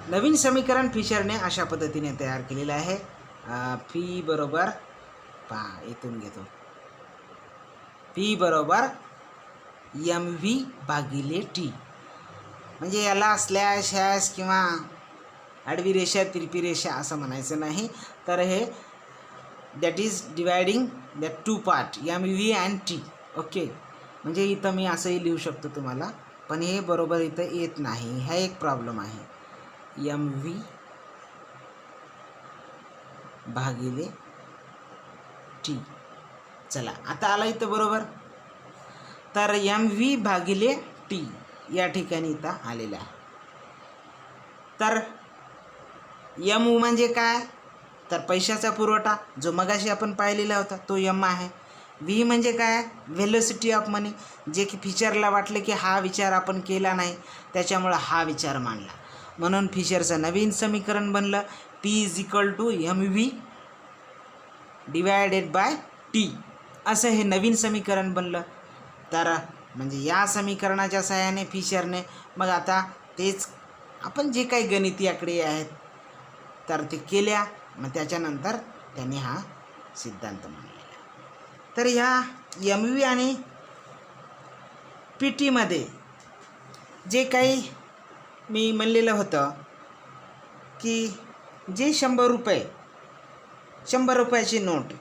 नवीन समीकरण फिशरने अशा पद्धतीने तयार केलेलं आहे. फी बरोबर पहा इथून घेतो, पी बरोबर MV भागिले टी. म्हणजे याला स्लॅश हॅश किंवा आडवी रेषा तिरपी रेषा असं म्हणायचं नाही, तर हे that is dividing the 2 part MV and T. Okay, म्हणजे इथं मी असंही लिहू शकतो तुम्हाला, पण हे बरोबर इथं येत नाही, हा एक प्रॉब्लेम आहे. MV भागिले टी. चला आता आला इथं बरोबर. तर MV भागिले टी या ठिकाणी इथं आलेलं आहे. तर MU म्हणजे काय? तर पैशाचा पुरवठा, जो मगाशी आपण पाहिलेला होता तो M आहे. V म्हणजे काय? व्हेलोसिटी ऑफ मनी, जे की फिशरला वाटले की हा विचार आपण केला नाही, त्याच्यामुळं हा विचार मांडला. म्हणून फिशरचं नवीन समीकरण बनलं P = MV divided by T, असं हे नवीन समीकरण बनलं. तर म्हणजे या समीकरणाच्या सहाय्याने फिशरने मग आता तेच आपण जे काही गणिती आकडे आहेत तर ते केल्या, मग त्याच्यानंतर त्यांनी हा सिद्धांत मांडलेला. तर ह्या MV आणि PT मध्ये जे काही मी म्हणलेलं होतं की जे 100 रुपयाची नोट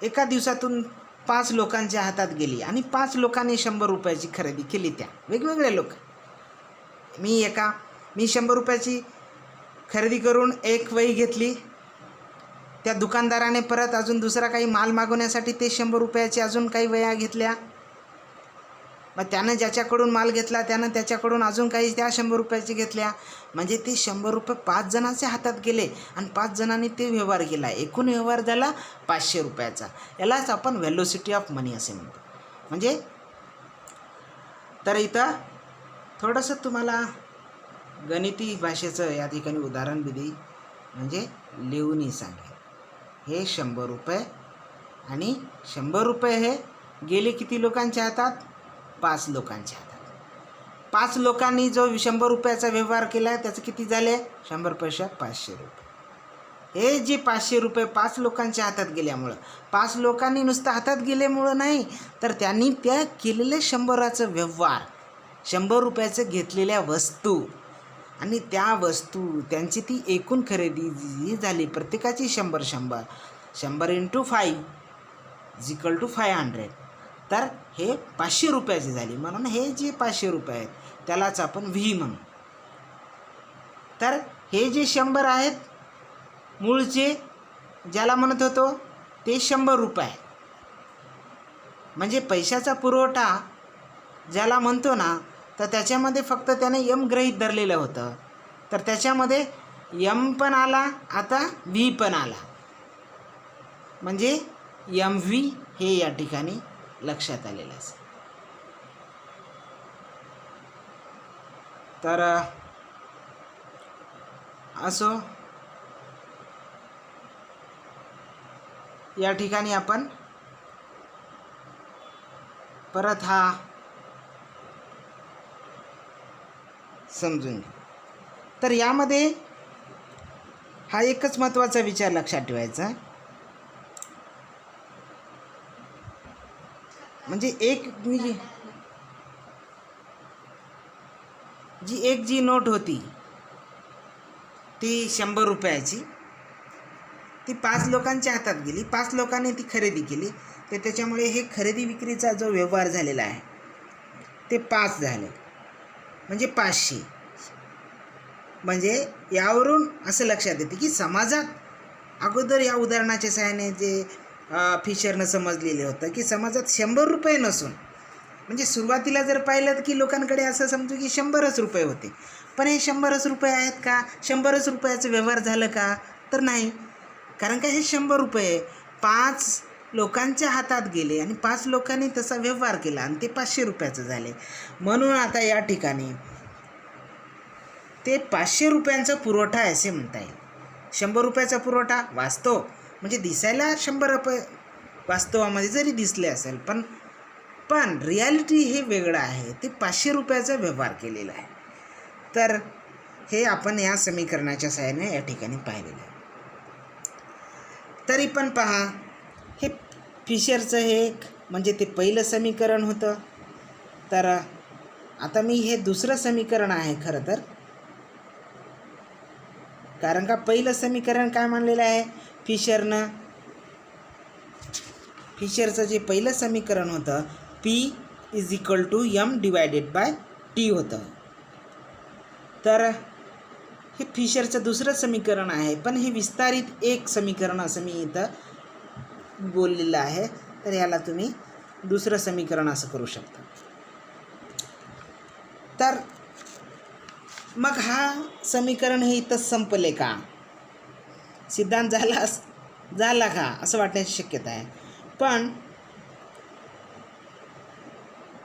एका दिवसातून 5 लोकांच्या हातात गेली आणि 5 लोकांनी 100 रुपयाची खरेदी केली, त्या वेगवेगळे लोक. मी 100 रुपयाची खरेदी करून एक वही घेतली, त्या दुकानदाराने परत अजून दुसरा काही माल मागवण्यासाठी ते 100 रुपयाची अजून काही वह्या घेतल्या. मग त्यानं ज्याच्याकडून माल घेतला त्यानं त्याच्याकडून अजून काही त्या 100 रुपयाची घेतल्या. म्हणजे ते 100 रुपये 5 जणांच्या हातात गेले आणि 5 जणांनी ते व्यवहार केला. एकूण व्यवहार झाला 500 रुपयाचा. यालाच आपण व्हेलोसिटी ऑफ मनी असे म्हणतो. म्हणजे तर इथं थोडंसं तुम्हाला गणिती भाषेचं या ठिकाणी उदाहरण दिली, म्हणजे लिहूनही सांगेल. हे 100 रुपये आणि 100 रुपये हे गेले किती लोकांच्या हातात? 5 लोकांच्या हातात. 5 लोकांनी जो 100 रुपयाचा व्यवहार केला त्याचं किती झाले? 100 पैशात 500 रुपये. हे जे 500 रुपये 5 लोकांच्या हातात गेल्यामुळं, 5 लोकांनी नुसतं हातात गेल्यामुळं नाही, तर त्यांनी त्या केलेल्या 100चं व्यवहार, 100 रुपयाचं घेतलेल्या वस्तू आणि त्या वस्तू त्यांची ती एकूण खरेदी जी झाली प्रत्येकाची 100 × 5 = 500. तर हे 500 रुपयाची झाली. म्हणून हे जे 500 रुपये आहेत त्यालाच आपण V म्हणू. तर हे जे 100 आहेत मूळचे ज्याला म्हणत होतो ते 100 रुपये आहेत. म्हणजे पैशाचा पुरवठा ज्याला म्हणतो ना, तर त्याच्यामध्ये फक्त त्याने M गृहीत धरलेलं होतं, तर त्याच्यामध्ये M पण आला, आता V पण आला. म्हणजे MV हे या ठिकाणी लक्षात आलेलं असेल. तर असो या ठिकाणी आपण परत हा समजून घेऊ. तर यामध्ये हा एकच महत्त्वाचा विचार लक्षात ठेवायचा, म्हणजे जी नोट होती ती 100 रुपयाची, ती 5 लोकांच्या हातात गेली, 5 लोकांनी ती खरेदी केली, तर त्याच्यामुळे हे खरेदी विक्रीचा जो व्यवहार झालेला आहे ते 5 झाले, म्हणजे 500. म्हणजे यावरून असं लक्षात येते की समाजात अगोदर या उदाहरणाच्या सहाय्याने जे फिशरनं समजलेलं होतं की समाजात 100 रुपये नसून, म्हणजे सुरुवातीला जर पाहिलं की लोकांकडे असं समजू की 100च रुपये होते, पण हे 100च रुपये आहेत का? 100च रुपयाचं व्यवहार झालं का? तर नाही. कारण का हे 100 रुपये 5 लोकांच्या हातात गेले आणि 5 लोकांनी तसा व्यवहार केला आणि ते 500 रुपयाचं झाले. म्हणून आता या ठिकाणी ते 500 रुपयांचा पुरवठा असे म्हणता येईल. 100 रुपयाचा पुरवठा वास्तव म्हणजे दिसायला 100 रुपये वास्तवामध्ये जरी दिसले असेल, पण रियालिटी हे वेगळं आहे. ते 500 रुपयाचा व्यवहार केलेला आहे. तर हे आपण या समीकरणाच्या सहाय्याने या ठिकाणी पाहिलेलं आहे. तरी पण पहा, हे फिशरचं हे म्हणजे ते पहिलं समीकरण होतं. तर आता मी हे दुसरं समीकरण आहे खरं तर, कारण का पहिलं समीकरण काय मानलेलं आहे फिशरचं जे पहिलं समीकरण होतं P = m/t होतं. तर हे फिशरचं दुसरं समीकरण आहे, पण हे विस्तारित एक समीकरण असं मी इथं बोललेलं आहे. तर याला तुम्ही दुसरं समीकरण असं करू शकता. तर मग हा समीकरण हे इथं संपले का? सिद्धांत झाला का असं वाटण्याची शक्यता आहे. पण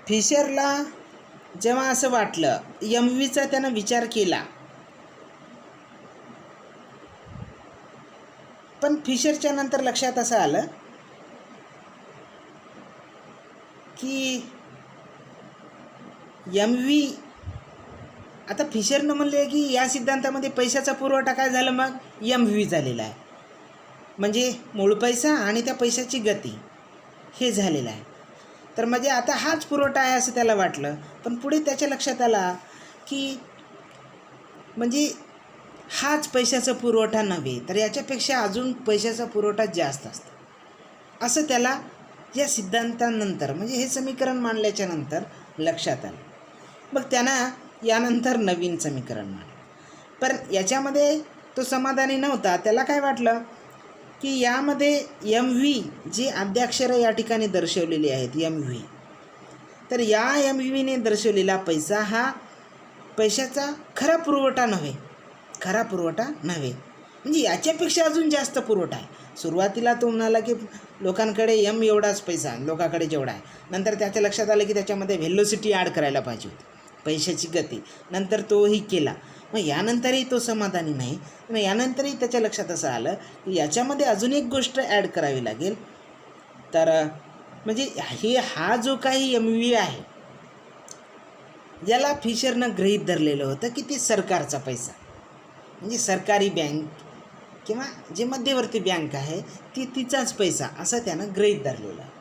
फिशरला जेव्हा असं वाटलं, MVचा त्यानं विचार केला, पण फिशरच्या नंतर लक्षात असं आलं की MV, आता फिशरनं म्हणले की या सिद्धांतामध्ये पैशाचा पुरवठा काय झाला, मग MV झालेला आहे. म्हणजे मूळ पैसा आणि त्या पैशाची गती हे झालेलं आहे. तर म्हणजे आता हाच पुरवठा आहे असं त्याला वाटलं. पण पुढे त्याच्या लक्षात आला की म्हणजे हाच पैशाचा पुरवठा नव्हे, तर याच्यापेक्षा अजून पैशाचा पुरवठा जास्त असतो असं त्याला या सिद्धांतानंतर म्हणजे हे समीकरण मांडल्याच्या नंतर लक्षात आलं. मग त्यानं यानंतर नवीन समीकरण मांडलं. पण याच्यामध्ये तो समाधानी नव्हता. त्याला काय वाटलं की यामध्ये MV जी आद्याक्षरं या ठिकाणी दर्शवलेली आहेत MV, तर या MVने दर्शवलेला पैसा हा पैशाचा खरा पुरवठा नव्हे, म्हणजे याच्यापेक्षा अजून जास्त पुरवठा आहे. सुरुवातीला तो म्हणाला की लोकांकडे एवढाच पैसा लोकांकडे जेवढा आहे. नंतर त्याच्या लक्षात आलं की त्याच्यामध्ये व्हेलोसिटी ॲड करायला पाहिजे होती, पैशाची गती. नंतर तोही केला. मग यानंतरही तो समाधानी नाही. मग यानंतरही त्याच्या लक्षात असं आलं की याच्यामध्ये अजून एक गोष्ट ॲड करावी लागेल. तर म्हणजे हा जो काही MV आहे याला फिशरनं गृहीत धरलेलं होतं की ते सरकारचा पैसा, म्हणजे सरकारी बँक किंवा जे मध्यवर्ती बँक आहे तिचाच पैसा असं त्यानं गृहीत धरलेलं आहे.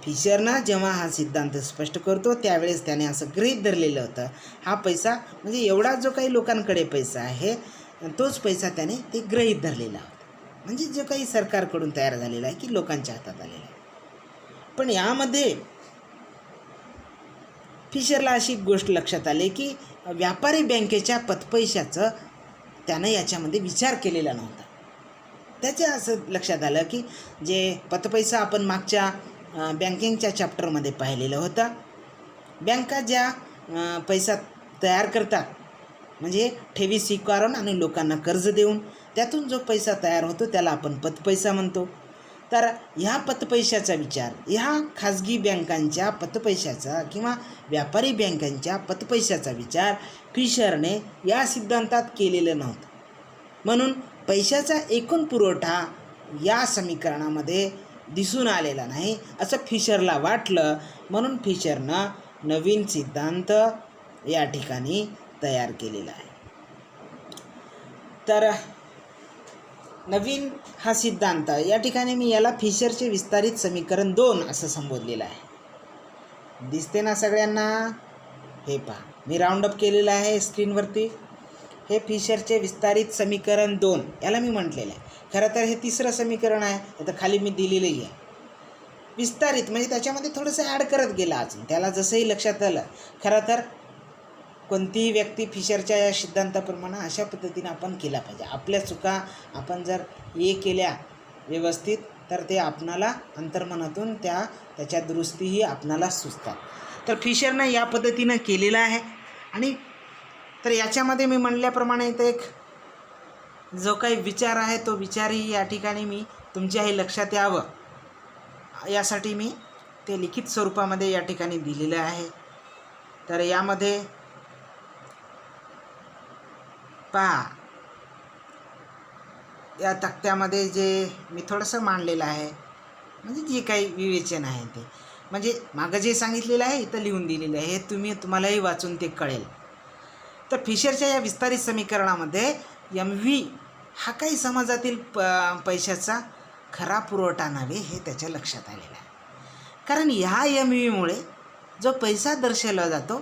फिशरनं जेव्हा हा सिद्धांत स्पष्ट करतो त्यावेळेस त्याने असं गृहीत धरलेलं होतं हा पैसा म्हणजे एवढा जो काही लोकांकडे पैसा आहे तोच पैसा त्याने ते गृहीत धरलेला होता, म्हणजे जो काही सरकारकडून तयार झालेला आहे की लोकांच्या हातात आलेला आहे. पण यामध्ये फिशरला अशी गोष्ट लक्षात आली की व्यापारी बँकेच्या पतपैशाचं त्यानं याच्यामध्ये विचार केलेला नव्हता. त्याच्या असं लक्षात आलं की जे पतपैसा आपण मागच्या बँकिंगच्या चॅप्टरमध्ये पाहिलेलं होतं, बँका ज्या पैसा तयार करतात म्हणजे ठेवी स्वीकारून आणि लोकांना कर्ज देऊन त्यातून जो पैसा तयार होतो त्याला आपण पतपैसा म्हणतो. तर ह्या पतपैशाचा विचार, ह्या खाजगी बँकांच्या पतपैशाचा किंवा व्यापारी बँकांच्या पतपैशाचा विचार फिशरने या सिद्धांतात केलेलं नव्हतं. म्हणून पैशाचा एकूण पुरवठा या समीकरणामध्ये दिसून आलेला नाही असं फिशरला वाटलं. म्हणून फिशरनं नवीन सिद्धांत या ठिकाणी तयार केलेला आहे. तर नवीन हा सिद्धांत या ठिकाणी मी याला फिशरचे विस्तारित समीकरण 2 असं संबोधलेलं आहे. दिसते ना सगळ्यांना? हे पहा, मी राऊंडअप केलेलं आहे स्क्रीनवरती. हे फिशरचे विस्तारित समीकरण 2 याला मी म्हटलेलं आहे. खरं तर हे तिसरं समीकरण आहे, आता खाली मी दिलेलंही आहे. विस्तारित म्हणजे त्याच्यामध्ये थोडंसं ॲड करत गेला अजून. त्याला जसंही लक्षात आलं, खरं तर कोणतीही व्यक्ती फिशरच्या या सिद्धांताप्रमाणे अशा पद्धतीने आपण केला पाहिजे. आपल्या चुका आपण जर केल्या व्यवस्थित तर ते आपणाला अंतर्मनातून त्याच्या दुरुस्तीही आपणाला सुचतात. तर फिशरनं या पद्धतीनं केलेलं आहे. आणि तर याच्यामध्ये मी म्हणल्याप्रमाणे तर एक जो काही विचार आहे तो विचारही या ठिकाणी मी तुमच्याही लक्षात यावं यासाठी मी ते लिखित स्वरूपामध्ये या ठिकाणी दिलेलं आहे. तर यामध्ये पहा, या तक्त्यामध्ये जे मी थोडंसं मांडलेलं आहे म्हणजे जे काही विवेचन आहे ते म्हणजे मागं जे सांगितलेलं आहे इथं लिहून दिलेलं आहे, हे तुम्हालाही वाचून ते कळेल. तर फिशरच्या या विस्तारित समीकरणामध्ये MV हा काही समाजातील पैशाचा खरा पुरवठा नव्हे हे त्याच्या लक्षात आलेलं आहे. कारण ह्या MVमुळे जो पैसा दर्शवला जातो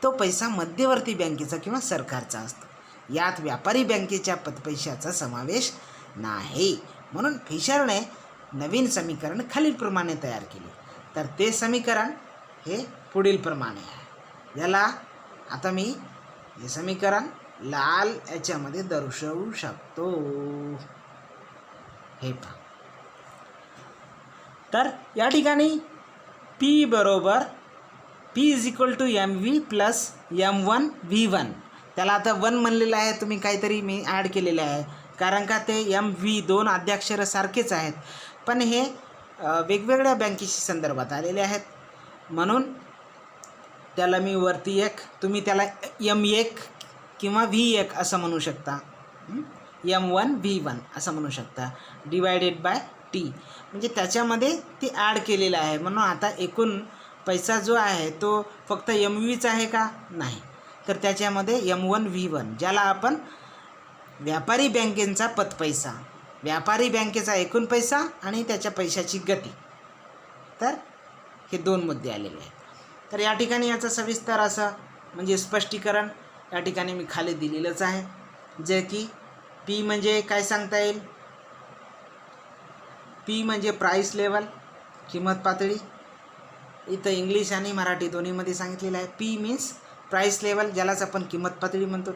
तो पैसा मध्यवर्ती बँकेचा किंवा सरकारचा असतो. यात व्यापारी बँकेच्या पैशाचा समावेश नाही. म्हणून फिशरने नवीन समीकरण खालीलप्रमाणे तयार केले. तर ते समीकरण हे पुढील प्रमाणे आहे. याला आता मी हे समीकरण लाल याच्यामध्ये दर्शवू शकतो. हे पहा. तर या ठिकाणी P = MV + M1V1. त्याला आता 1 म्हणलेलं आहे, तुम्ही काहीतरी मी ॲड केलेलं आहे कारण का ते MV 2 आद्याक्षरं सारखेच आहेत पण हे वेगवेगळ्या बँकेशी संदर्भात आलेले आहेत. म्हणून त्याला मी वरती एक, तुम्ही त्याला M1 किंवा V1 असं म्हणू शकता, M1V1 असं म्हणू शकता, /T म्हणजे त्याच्यामध्ये ते ॲड केलेलं आहे. म्हणून आता एकूण पैसा जो आहे तो फक्त MVच आहे का? नाही. तर त्याच्यामध्ये M1V1 ज्याला आपण व्यापारी बँकेचा पतपैसा, व्यापारी बँकेचा एकूण पैसा आणि त्याच्या पैशाची गती, तर हे 2 मुद्दे आलेले आहेत. तर या ठिकाणी याचं सविस्तर असं म्हणजे स्पष्टीकरण या ठिकाणी मी खाली दिलेलंच आहे. जे की P म्हणजे काय सांगता येईल, P म्हणजे प्राईस लेवल, किंमत पातळी. इथं इंग्लिश आणि मराठी दोन्हीमध्ये सांगितलेलं आहे. P मीन्स प्राईस लेवल, ज्यालाच आपण किंमत पातळी म्हणतो.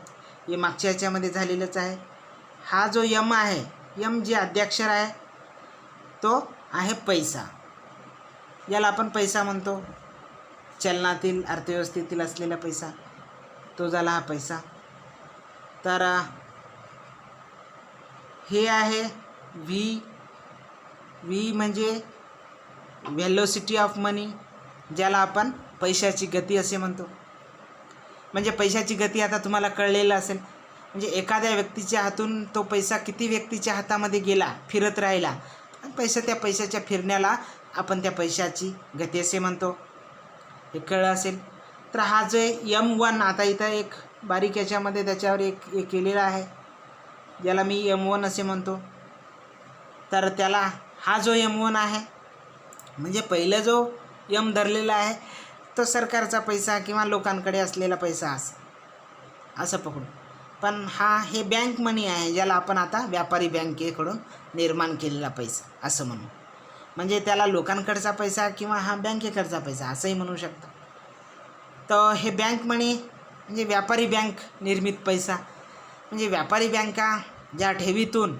हे मागच्या याच्यामध्ये झालेलंच आहे. हा जो M आहे, M जे आद्याक्षर आहे तो आहे पैसा, याला आपण पैसा म्हणतो. चलनातील अर्थव्यवस्थेतील असलेला पैसा तो झाला हा पैसा. तर हे आहे V म्हणजे व्हेलोसिटी ऑफ मनी, ज्याला आपण पैशाची गती असे म्हणतो. म्हणजे पैशाची गती आता तुम्हाला कळलेलं असेल. म्हणजे एखाद्या व्यक्तीच्या हातून तो पैसा किती व्यक्तीच्या हातामध्ये गेला, फिरत राहिला, त्या पैशाच्या फिरण्याला आपण त्या पैशाची गती असे म्हणतो. हे कळलं असेल. तर हा जो M1 आता इथं एक बारीक याच्यामध्ये त्याच्यावर एक केलेला आहे, ज्याला मी M1 असे म्हणतो. तर त्याला हा जो M1 आहे म्हणजे पहिलं जो M धरलेला आहे तो सरकारचा पैसा किंवा लोकांकडे असलेला पैसा असं पकडू. पण हे बँक मनी आहे, ज्याला आपण आता व्यापारी बँकेकडून निर्माण केलेला पैसा असं म्हणू. म्हणजे त्याला लोकांकडचा पैसा किंवा हा बँकेकडचा पैसा असंही म्हणू शकतो. तर हे बँक मनी म्हणजे व्यापारी बँक निर्मित पैसा. म्हणजे व्यापारी बँका ज्या ठेवीतून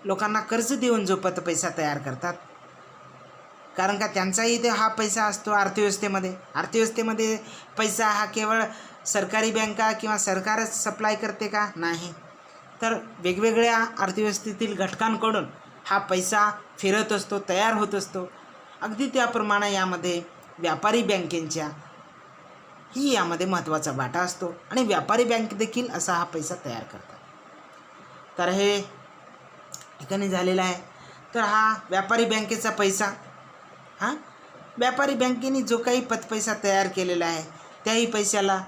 लोकांना कर्ज देऊन जो पतपैसा तयार करतात, कारण का त्यांचाही ते हा पैसा असतो अर्थव्यवस्थेमध्ये पैसा हा केवळ सरकारी बँका किंवा सरकारच सप्लाय करते का? नाही. तर वेगवेगळ्या अर्थव्यवस्थेतील घटकांकडून हा पैसा फिरत असतो, तयार होत असतो. अगदी त्याप्रमाणे यामध्ये व्यापारी बँकेंच्या ही यामध्ये महत्त्वाचा वाटा असतो आणि व्यापारी बँक देखील असा हा पैसा तयार करतात. तर हे ठिकाणी झालेला आहे. तर हा व्यापारी बँकेचा पैसा, व्यापारी बँकेने जो काही पतपैसा तयार केलेला आहे त्याही पैशाला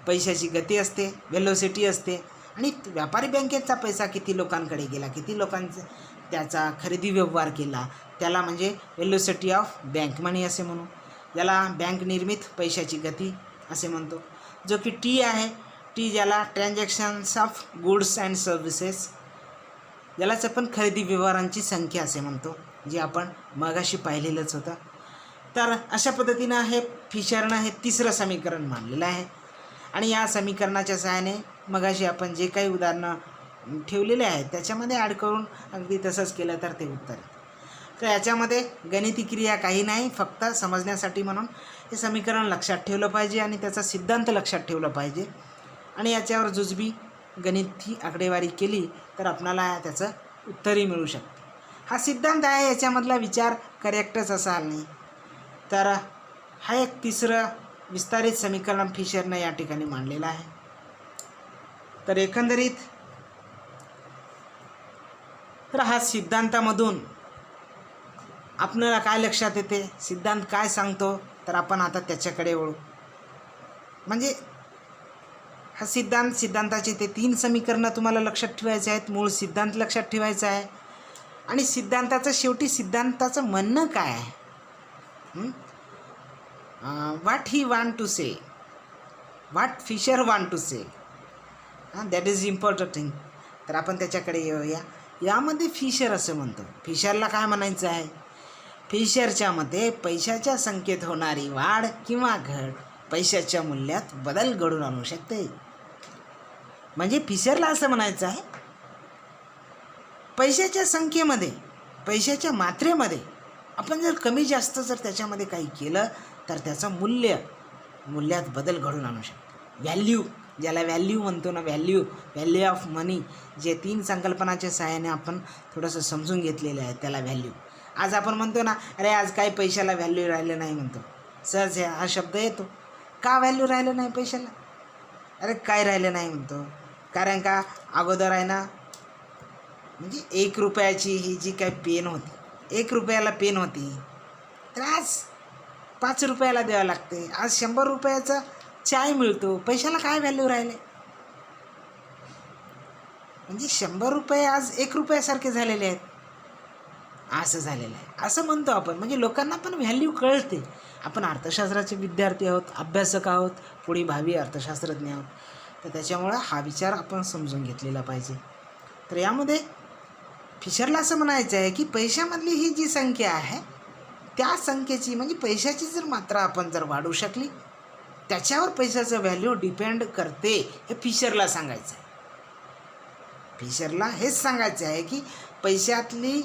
पैशाची गती असते, व्हेलोसिटी असते. आणि व्यापारी बँकेचा पैसा किती लोकांकडे गेला, किती लोकांचा त्याचा खरेदी व्यवहार केला, त्याला म्हणजे व्हेलोसिटी ऑफ बँक मनी असे म्हणू. ज्याला बँक निर्मित पैशाची गती असे म्हणतो. जो की T आहे, T ज्याला transactions of goods and services, ज्यालाच आपण खरेदी व्यवहारांची संख्या असे म्हणतो. जे आपण मगाशी पाहिलेलंच होतं. तर अशा पद्धतीनं हे फिशरनं हे तिसरं समीकरण मांडलेलं आहे. आणि या समीकरणाच्या सहाय्याने मगाशी आपण जे काही उदाहरणं ठेवलेले आहेत त्याच्यामध्ये ॲड करून अगदी तसंच केलं तर ते उत्तर आहे. तर याच्यामध्ये गणिती क्रिया काही नाही, फक्त समजण्यासाठी म्हणून हे समीकरण लक्षात ठेवलं पाहिजे आणि त्याचा सिद्धांत लक्षात ठेवला पाहिजे. आणि याच्यावर जुजबी गणिती आकडेवारी केली तर आपल्याला त्याचं उत्तरही मिळू शकतं. हा सिद्धांत आहे, याच्यामधला विचार करेक्टच असा नाही. तर हा एक तिसरं विस्तारित समीकरण फिशरनं या ठिकाणी मांडलेलं आहे. तर एकंदरीत तर हा सिद्धांतामधून आपल्याला काय लक्षात येते, सिद्धांत काय सांगतो, तर आपण आता त्याच्याकडे वळू. म्हणजे हा सिद्धांताचे ते 3 समीकरणं तुम्हाला लक्षात ठेवायचे आहेत. मूळ सिद्धांत लक्षात ठेवायचा आहे आणि सिद्धांताचं शेवटी सिद्धांताचं म्हणणं काय आहे, what he want to say, what Fisher want to say, that is important thing. तर आपण त्याच्याकडे येऊया. यामध्ये फिशर असं म्हणतो, फिशरला काय म्हणायचं आहे, फिशरच्या मते पैशाच्या संख्येत होणारी वाढ किंवा घट पैशाच्या मूल्यात बदल घडून आणू शकते. म्हणजे फिशरला असं म्हणायचं आहे, पैशाच्या संख्येमध्ये, पैशाच्या मात्रेमध्ये आपण जर कमी जास्त जर त्याच्यामध्ये काही केलं तर त्याचं मूल्यात बदल घडून आणू शकतो. व्हॅल्यू, ज्याला व्हॅल्यू म्हणतो ना, व्हॅल्यू ऑफ मनी, जे 3 संकल्पनाच्या सहाय्याने आपण थोडंसं समजून घेतलेलं आहे त्याला व्हॅल्यू. आज आपण म्हणतो ना, अरे आज काही पैशाला व्हॅल्यू राहिलं नाही म्हणतो, सहज हा शब्द येतो. का व्हॅल्यू राहिलं नाही पैशाला, अरे काय राहिलं नाही म्हणतो, कारण का अगोदर आहे ना, म्हणजे 1 रुपयाची ही जी काही पेन होती, 1 रुपयाला पेन होती, तर आज 5 रुपयाला द्यावं लागते. आज 100 रुपयाचा चाय मिळतो, पैशाला काय व्हॅल्यू राहिले. म्हणजे 100 रुपये आज 1 रुपयासारखे झालेले आहेत, असं झालेलं आहे, असं म्हणतो आपण. म्हणजे लोकांना पण व्हॅल्यू कळते. आपण अर्थशास्त्राचे विद्यार्थी आहोत, अभ्यासक आहोत, पुढे भावी अर्थशास्त्रज्ञ आहोत, तर त्याच्यामुळं हा विचार आपण समजून घेतलेला पाहिजे. तर यामध्ये फिशरला असं म्हणायचं आहे की पैशामधली ही जी संख्या आहे त्या संख्येची, म्हणजे पैशाची जर मात्रा आपण जर वाढवू शकली त्याच्यावर पैशाचं व्हॅल्यू डिपेंड करते, हे फिशरला सांगायचं आहे. फिशरला हेच सांगायचं आहे की पैशातली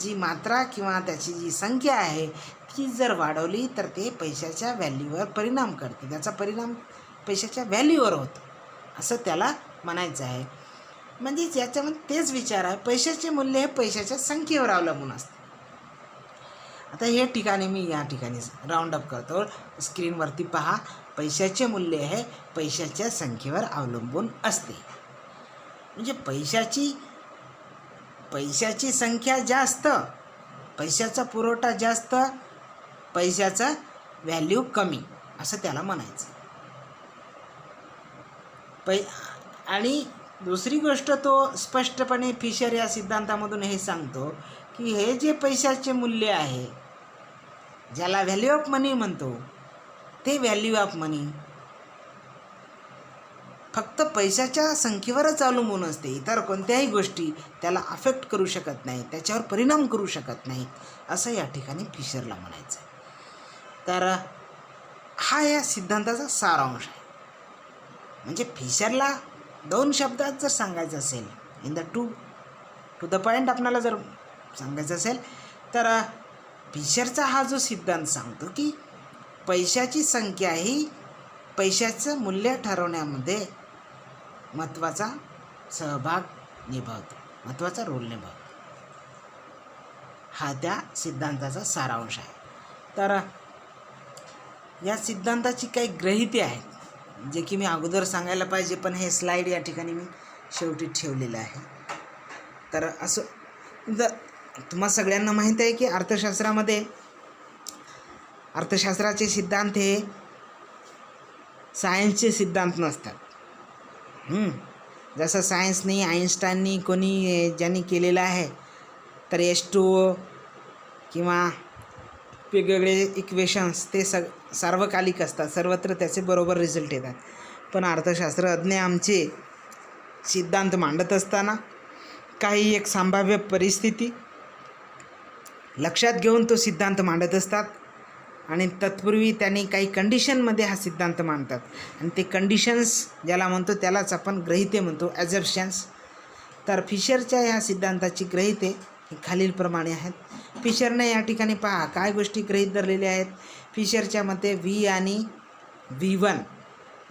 जी मात्रा किंवा त्याची जी संख्या आहे ती जर वाढवली तर ते पैशाच्या व्हॅल्यूवर परिणाम करते, त्याचा परिणाम पैशाच्या व्हॅल्यूवर होतो, असं त्याला म्हणायचं आहे. म्हणजे याच्यामध्ये तेच विचार आहे, पैशाचे मूल्य हे पैशाच्या संख्येवर अवलंबून असते. आता हे ठिकाणी मी या ठिकाणी राऊंड अप करतो, स्क्रीनवरती पहा. पैशाचे मूल्य हे पैशाच्या संख्येवर अवलंबून असते. म्हणजे पैशाची संख्या जास्त, पैशाचा पुरवठा जास्त, पैशाचा व्हॅल्यू कमी, असं त्याला म्हणायचं. आणि दुसरी गोष्ट तो स्पष्टपणे फिशर या सिद्धांतामधून हे सांगतो की हे जे पैशाचे मूल्य आहे, ज्याला व्हॅल्यू ऑफ मनी म्हणतो, ते व्हॅल्यू ऑफ मनी फक्त पैशाच्या संख्येवरच अवलंबून असते. इतर कोणत्याही गोष्टी त्याला अफेक्ट करू शकत नाही, त्याच्यावर परिणाम करू शकत नाही, असं या ठिकाणी फिशरला म्हणायचं आहे. तर हा या सिद्धांताचा सारांश आहे. म्हणजे फिशरला 2 शब्दात जर सांगायचं असेल, in the two the point आपल्याला जर सांगायचं असेल, तर फिशरचा हा जो सिद्धांत सांगतो की पैशाची संख्या ही पैशाचं मूल्य ठरवण्यामध्ये महत्त्वाचा सहभाग निभावतो, महत्त्वाचा रोल निभावतो, हा त्या सिद्धांताचा सारांश आहे. तर या सिद्धांताची काही ग्रहिते आहेत जे की मी अगोदर सांगायला पाहिजे, पण हे स्लाईड या ठिकाणी मी शेवटी ठेवलेलं आहे. तर असं तुम्हा सगळ्यांना माहीत आहे की अर्थशास्त्राचे सिद्धांत हे सायन्सचे सिद्धांत नसतात. जसं सायन्सनी, आईन्स्टाईननी, कोणी ज्यांनी केलेलं आहे, तर H2O किंवा वेगवेगळे इक्वेशन्स ते सार्वकालिक असतात, सर्वत्र त्याचे बरोबर रिझल्ट येतात. पण अर्थशास्त्रज्ञ आमचे सिद्धांत मांडत असताना काही एक संभाव्य परिस्थिती लक्षात घेऊन तो सिद्धांत मांडत असतात आणि तत्पूर्वी त्यांनी काही कंडिशनमध्ये हा सिद्धांत मांडतात आणि ते कंडिशन्स ज्याला म्हणतो त्यालाच आपण गृहीते म्हणतो, ॲझर्प्शन्स. तर फिशरच्या ह्या सिद्धांताची गृहीते ही खालीलप्रमाणे आहेत. फिशरने या ठिकाणी पहा काय गोष्टी गृहीत धरलेल्या आहेत. फिशरच्या मते V आणि V1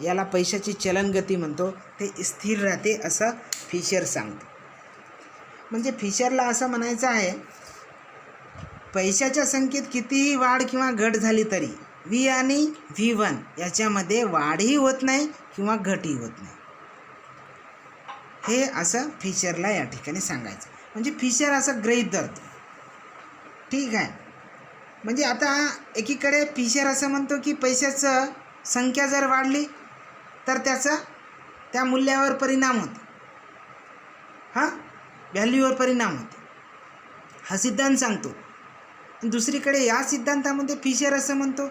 याला पैशाची चलनगती म्हणतो, ते स्थिर राहते असं फिशर सांगतो. म्हणजे फिशरला असं म्हणायचं आहे, पैशाच्या संख्येत कितीही वाढ किंवा घट झाली तरी V आणि V1 याच्यामध्ये वाढही होत नाही किंवा घटही होत नाही. हे असं फिशरला या ठिकाणी सांगायचं. म्हणजे फिशर असं गृहीत धरतो. ठीक आहे. म्हणजे आता एकीकडे फिशर असं म्हणतो की पैशाचं संख्या जर वाढली तर त्याचा त्या मूल्यावर परिणाम होतो, व्हॅल्यूवर परिणाम होतो, हा सिद्धांत सांगतो. दुसरीकडे या सिद्धांतामध्ये फिशर असं म्हणतो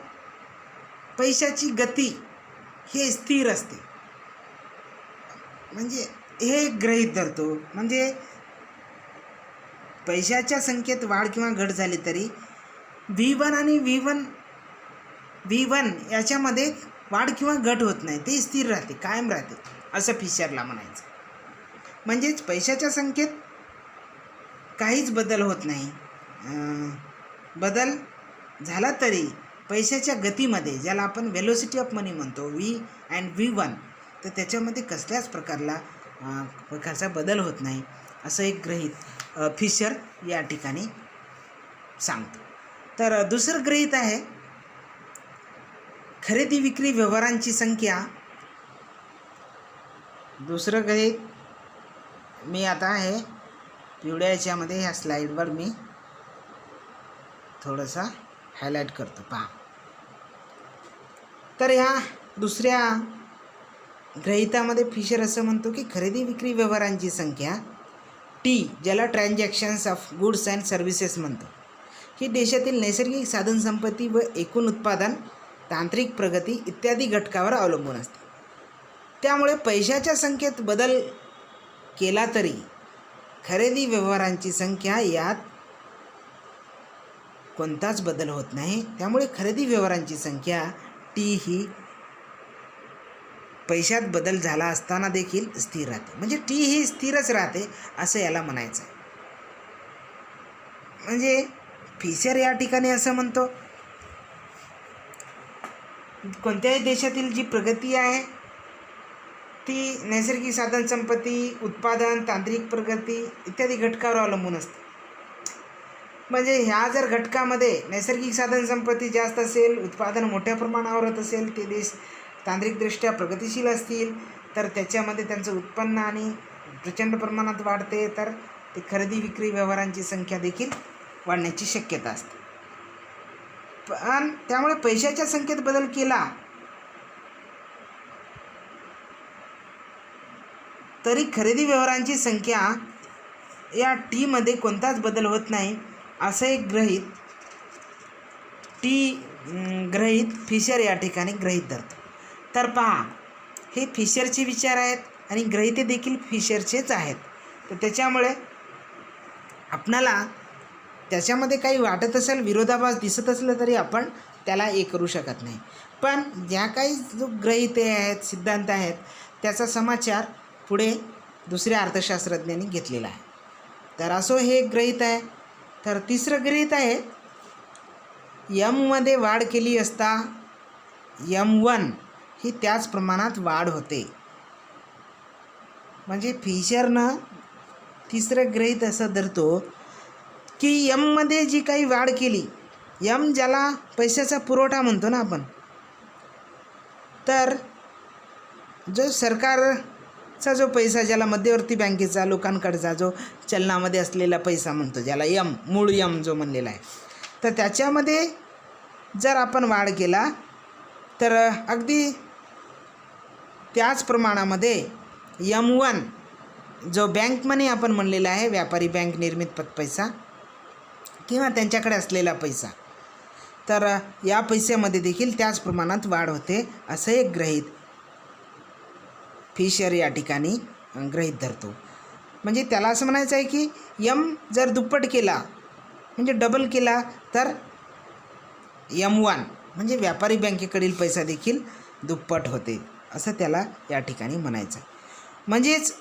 पैशाची गती हे स्थिर असते. म्हणजे हे गृहीत धरतो. म्हणजे पैशाच्या संख्येत वाढ किंवा घट झाली तरी V1 आणि V1 याच्यामध्ये वाढ किंवा घट होत नाही, ते स्थिर राहते, कायम राहते असं फिशरला म्हणायचं. म्हणजेच पैशाच्या संख्येत काहीच बदल होत नाही. बदल झाला तरी पैशाच्या गतीमध्ये, ज्याला आपण वेलोसिटी ऑफ मनी म्हणतो, V अँड V1, तर त्याच्यामध्ये कसल्याच प्रकारचा बदल होत नाही असं एक गृहीत फिशर या ठिकाणी सांगतो. तर दुसरं गृहीत आहे खरेदी विक्री व्यवहारांची संख्या. दुसरं गृहीत मी आता हे पिवळ्या याच्यामध्ये ह्या स्लाईडवर मी थोडासा हायलाईट करतो, पहा. तर ह्या दुसऱ्या गृहीतामध्ये फिशर असं म्हणतो की खरेदी विक्री व्यवहारांची संख्या T, ज्याला transactions of goods and services म्हणतो, ही देशातील नैसर्गिक साधनसंपत्ती व एकूण उत्पादन, तांत्रिक प्रगती इत्यादी घटकावर अवलंबून असते. त्यामुळे पैशाच्या संख्येत बदल केला तरी खरेदी व्यवहारांची संख्या यात कोणताच बदल होत नाही. त्यामुळे खरेदी व्यवहारांची संख्या T ही पैशात बदल झाला असताना देखील स्थिर राहते. म्हणजे T ही स्थिरच राहते असं याला म्हणायचं आहे. म्हणजे फिशर या ठिकाणी असं म्हणतो कोणत्याही देशातील जी प्रगती आहे ती नैसर्गिक साधनसंपत्ती, उत्पादन, तांत्रिक प्रगती इत्यादी घटकावर अवलंबून असते. म्हणजे ह्या जर घटकामध्ये नैसर्गिक साधनसंपत्ती जास्त असेल, उत्पादन मोठ्या प्रमाणावर होत असेल, ते देश तांत्रिकदृष्ट्या प्रगतिशील असतील तर त्याच्यामध्ये त्यांचं उत्पन्न आणि प्रचंड प्रमाणात वाढते, तर ते खरेदी विक्री व्यवहारांची संख्या देखील वाढण्याची शक्यता असते. पण त्यामुळे पैशाच्या संख्येत बदल केला तरी खरेदी व्यवहारांची संख्या या Tमध्ये कोणताच बदल होत नाही असं एक गृहीत फिशर या ठिकाणी गृहीत धरतो. तर पहा, हे फिशरचे विचार आहेत आणि गृहीते देखील फिशरचेच आहेत. तर त्याच्यामुळे आपणाला त्याच्यामध्ये काही वाटत असेल, विरोधाभास दिसत असलं तरी आपण त्याला हे करू शकत नाही. पण ज्या काही जो गृहीते आहेत, सिद्धांत आहेत, त्याचा समाचार पुढे दुसऱ्या अर्थशास्त्रज्ञांनी घेतलेला आहे. तर असो हे एक गृहीत आहे. तर तिसरं गृहीत आहे मध्ये वाढ केली असता M1 ही त्याच प्रमाणात वाढ होते. म्हणजे फिशरनं तिसरं गृहीत असं धरतो की मध्ये जी काही वाढ केली, ज्याला पैशाचा पुरवठा म्हणतो ना आपण, तर जो सरकारचा जो पैसा, ज्याला मध्यवर्ती बँकेचा, लोकांकडचा जो चलनामध्ये असलेला पैसा म्हणतो, ज्याला मूळ जो म्हणलेला आहे, तर त्याच्यामध्ये जर आपण वाढ केला तर अगदी त्याच प्रमाणामध्ये M1 जो बँक मनी आपण म्हणलेला आहे, व्यापारी बँक निर्मित पैसा किंवा त्यांच्याकडे असलेला पैसा, तर या पैशामध्ये देखील त्याच प्रमाणात वाढ होते असं एक गृहीत फिशर या ठिकाणी गृहीत धरतो. म्हणजे त्याला असं म्हणायचं आहे की जर दुप्पट केला, म्हणजे डबल केला तर M1 म्हणजे व्यापारी बँकेकडील पैसा देखील दुप्पट होते, असं त्याला या ठिकाणी म्हणायचं. म्हणजेच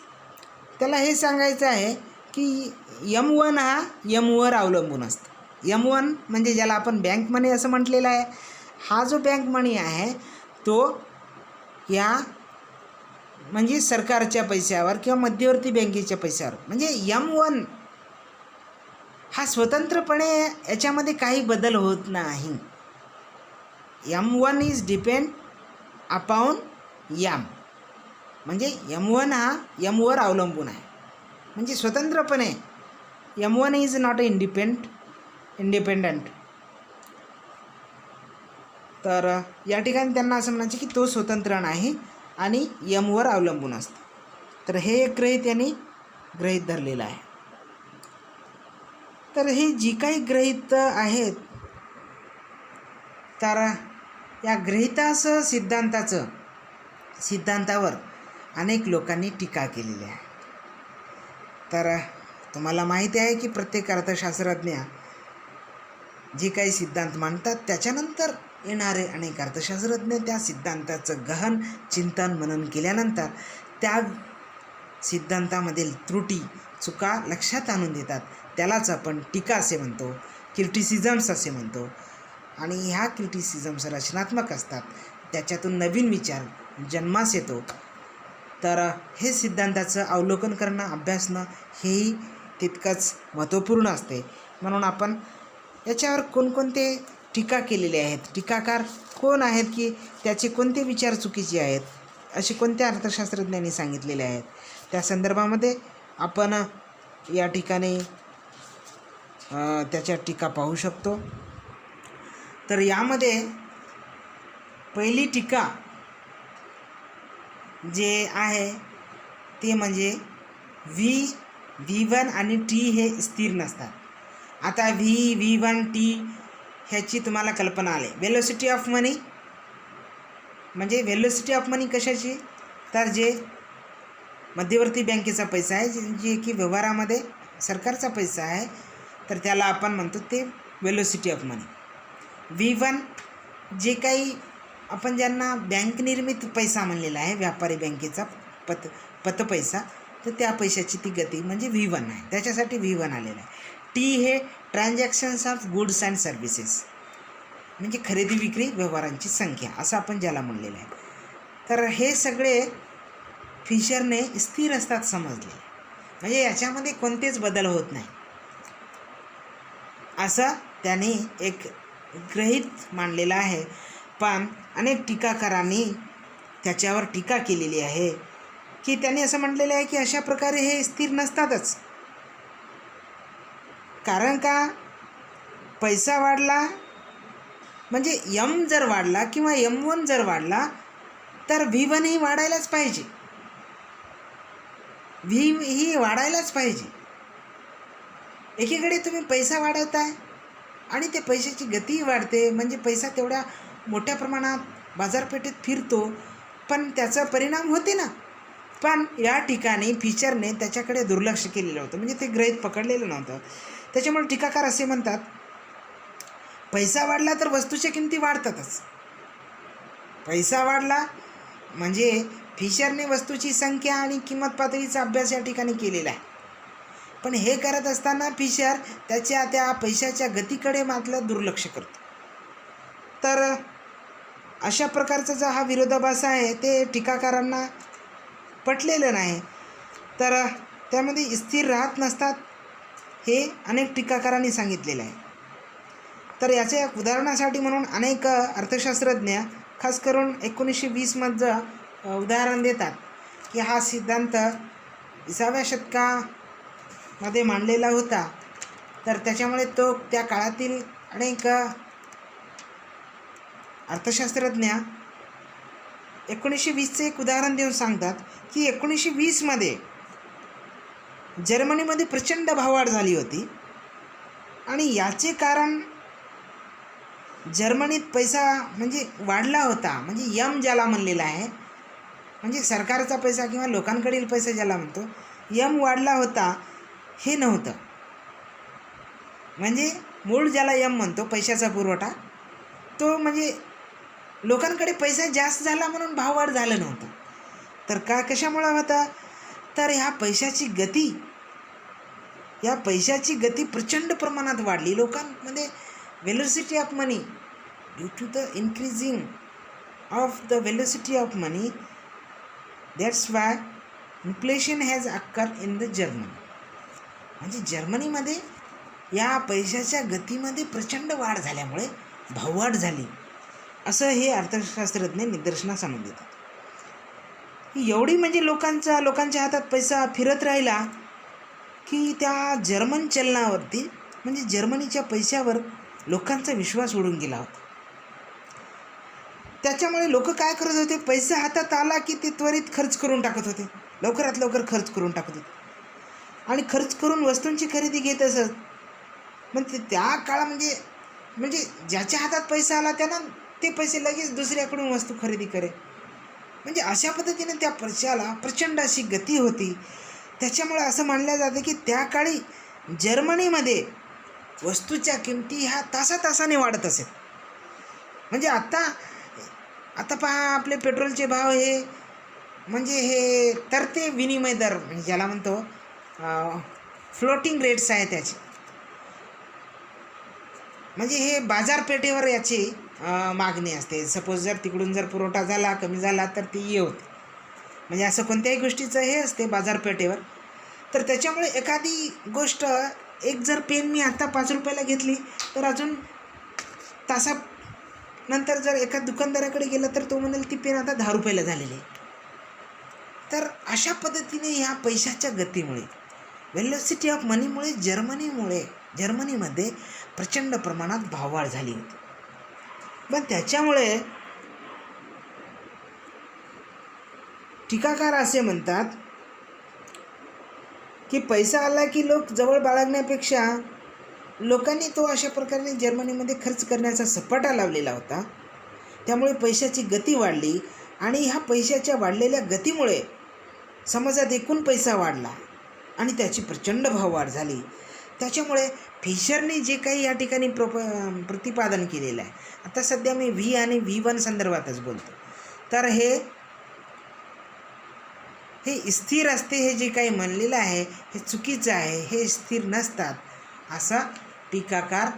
त्याला हे सांगायचं आहे की M1 हा Mवर अवलंबून असतो. M1 म्हणजे ज्याला आपण बँक मनी असं म्हटलेलं आहे. हा जो बँक मनी आहे तो या म्हणजे सरकारच्या पैशावर किंवा मध्यवर्ती बँकेच्या पैशावर, म्हणजे M1 हा स्वतंत्रपणे याच्यामध्ये काही बदल होत नाही. M1 is depend upon M, म्हणजे M1 हा Mवर अवलंबून आहे. म्हणजे स्वतंत्रपणे M1 इज नॉट इंडिपेंडंट. तर या ठिकाणी त्यांना असं म्हणायचं की तो स्वतंत्र नाही आणि Mवर अवलंबून असतो. तर हे एक गृहीत यांनी गृहीत धरलेलं आहे. तर ही जी काही गृहीत आहेत, तर या गृहीतासह सिद्धांतावर अनेक लोकांनी टीका केलेली आहे. तर तुम्हाला माहिती आहे की प्रत्येक अर्थशास्त्रज्ञ जे काही सिद्धांत मांडतात त्याच्यानंतर येणारे अनेक अर्थशास्त्रज्ञ त्या सिद्धांताचं गहन चिंतन मनन केल्यानंतर त्या सिद्धांतामधील त्रुटी चुका लक्षात आणून देतात. त्यालाच आपण टीका असे म्हणतो, क्रिटिसिझम्स असे म्हणतो. आणि ह्या क्रिटिसिझम्स रचनात्मक असतात, त्याच्यातून नवीन विचार जन्मास येतो. तर हे सिद्धांताचं अवलोकन करणं, अभ्यासणं हेही तितकंच महत्त्वपूर्ण असते. म्हणून आपण याच्यावर कोणकोणते टीका केलेले आहेत, टीकाकार कोण आहेत, की त्याचे कोणते विचार चुकीचे आहेत, असे कोणत्या अर्थशास्त्रज्ञांनी सांगितलेले आहेत, त्या संदर्भामध्ये आपण या ठिकाणी त्याच्या टीका पाहू शकतो. तर यामध्ये पहिली टीका जे आहे ते म्हणजे V1 आणि T हे स्थिर नसतात. आता V1 T ह्याची तुम्हाला कल्पना आली. व्हेलोसिटी ऑफ मनी म्हणजे व्हेलोसिटी ऑफ मनी कशाची, तर जे मध्यवर्ती बँकेचा पैसा आहे, जे की व्यवहारामध्ये सरकारचा पैसा आहे, तर त्याला आपण म्हणतो ते व्हेलोसिटी ऑफ मनी. V1 जे काही आपण ज्यांना बँक निर्मित पैसा म्हणलेला आहे, व्यापारी बँकेचा पतपैसा, तर त्या पैशाची ती गती म्हणजे V1 आहे, त्याच्यासाठी V1 आलेला आहे. T हे transactions of goods and services म्हणजे खरेदी विक्री व्यवहारांची संख्या, असं आपण ज्याला म्हणलेलं आहे. तर हे सगळे फिशरने स्थिर असतात समजले, म्हणजे याच्यामध्ये कोणतेच बदल होत नाही असं त्याने एक गृहीत मांडलेलं आहे. पण अनेक टीकाकारांनी त्याच्यावर टीका केलेली आहे की त्यांनी असं म्हटलेलं आहे की अशा प्रकारे हे स्थिर नसतातच. कारण का, पैसा वाढला म्हणजे M जर वाढला किंवा M1 जर वाढला तर V1 ही वाढायलाच पाहिजे, V ही वाढायलाच पाहिजे. एकीकडे तुम्ही पैसा वाढवताय आणि ते पैशाची गतीही वाढते, म्हणजे पैसा तेवढ्या मोठ्या प्रमाणात बाजारपेठेत फिरतो, पण त्याचा परिणाम होते ना. पण या ठिकाणी फिशरने त्याच्याकडे दुर्लक्ष केलेलं होतं, म्हणजे ते गृहीत पकडलेलं नव्हतं. त्याच्यामुळे टीकाकार असे म्हणतात, पैसा वाढला तर वस्तूच्या किमती वाढतातच. पैसा वाढला म्हणजे फिशरने वस्तूची संख्या आणि किंमत पातळीचा अभ्यास या ठिकाणी केलेला आहे. पण हे करत असताना फिशर त्याच्या त्या पैशाच्या गतीकडे मात्र दुर्लक्ष करतो. तर अशा प्रकारचा जो हा विरोधाभास आहे ते टीकाकारांना पटलेलं नाही. तर त्यामध्ये स्थिर राहत नसतात हे अनेक टीकाकारांनी सांगितलेलं आहे. तर याच्या उदाहरणासाठी म्हणून अनेक अर्थशास्त्रज्ञ खास करून 1920मधलं उदाहरण देतात की हा सिद्धांत 20व्या शतकामध्ये मांडलेला होता. तर त्याच्यामुळे तो त्या काळातील अनेक अर्थशास्त्रज्ञ 1920चं एक उदाहरण देऊन सांगतात की 1920मध्ये जर्मनीमध्ये प्रचंड भाववाढ झाली होती आणि याचे कारण जर्मनीत पैसा म्हणजे वाढला होता, म्हणजे M ज्याला म्हणलेला आहे, म्हणजे सरकारचा पैसा किंवा लोकांकडील पैसा ज्याला म्हणतो, M वाढला होता हे नव्हतं. म्हणजे मूळ ज्याला यम म्हणतो पैशाचा पुरवठा, तो म्हणजे लोकांकडे पैसा जास्त झाला म्हणून भाववाढ झालं नव्हतं. तर कशामुळं होता? तर ह्या पैशाची गती प्रचंड प्रमाणात वाढली. लोकांमध्ये velocity of money, due to the increasing of the velocity of money, that's why inflation has occur in the Germany. म्हणजे जर्मनीमध्ये या पैशाच्या गतीमध्ये प्रचंड वाढ झाल्यामुळे भाववाढ झाली, असं हे अर्थशास्त्रज्ञ निदर्शनास आणून देतात. एवढी म्हणजे लोकांच्या हातात पैसा फिरत राहिला की त्या जर्मन चलनावरती म्हणजे जर्मनीच्या पैशावर लोकांचा विश्वास उडून गेला होता. त्याच्यामुळे लोक काय करत होते? पैसा हातात आला की ते त्वरित खर्च करून टाकत होते, लवकरात लवकर खर्च करून टाकत होते आणि खर्च करून वस्तूंची खरेदी घेत असत. मग त्या काळामध्ये म्हणजे ज्याच्या हातात पैसा आला त्यानं ते पैसे लगेच दुसऱ्याकडून वस्तू खरेदी करे. म्हणजे अशा पद्धतीने त्या पैशाला प्रचंड अशी गती होती. त्याच्यामुळे असं मानलं जातं की त्या काळी जर्मनीमध्ये वस्तूच्या किमती ह्या तासातासाने वाढत असेल. म्हणजे आता पहा, आपले पेट्रोलचे भाव हे म्हणजे हे तरते विनिमय दर म्हणजे ज्याला म्हणतो फ्लोटिंग रेट्स आहे त्याचे. म्हणजे हे बाजारपेठेवर याची मागणी असते. सपोज जर तिकडून जर पुरवठा झाला, कमी झाला तर ती ये होते. म्हणजे असं कोणत्याही गोष्टीचं हे असते बाजारपेठेवर. तर त्याच्यामुळे एखादी गोष्ट, एक जर पेन मी आत्ता 5 रुपयाला घेतली तर अजून तासानंतर जर एका दुकानदाराकडे गेलं तर तो म्हणेल ती पेन आता 10 रुपयाला झालेली आहे. तर अशा पद्धतीने ह्या पैशाच्या गतीमुळे, वेलोसिटी ऑफ मनीमुळे जर्मनीमध्ये प्रचंड प्रमाणात भाववाढ झाली होती. पण त्याच्यामुळे टीकाकार असे म्हणतात की पैसा आला की लोक जवळ बाळगण्यापेक्षा लोकांनी तो अशा प्रकारे जर्मनीमध्ये खर्च करण्याचा सपाटा लावलेला होता. त्यामुळे पैशाची गती वाढली आणि ह्या पैशाच्या वाढलेल्या गतीमुळे समाजात एकूण पैसा वाढला आणि त्याची प्रचंड भाववाढ झाली. त्याच्यामुळे फिशरने जे काही या ठिकाणी प्रतिपादन केलेलं आहे, आता सध्या मी V आणि V1 संदर्भातच बोलतो, तर हे स्थिर असते. हे जे काही म्हणलेलं आहे हे चुकीचं आहे, हे स्थिर नसतात असा टीकाकार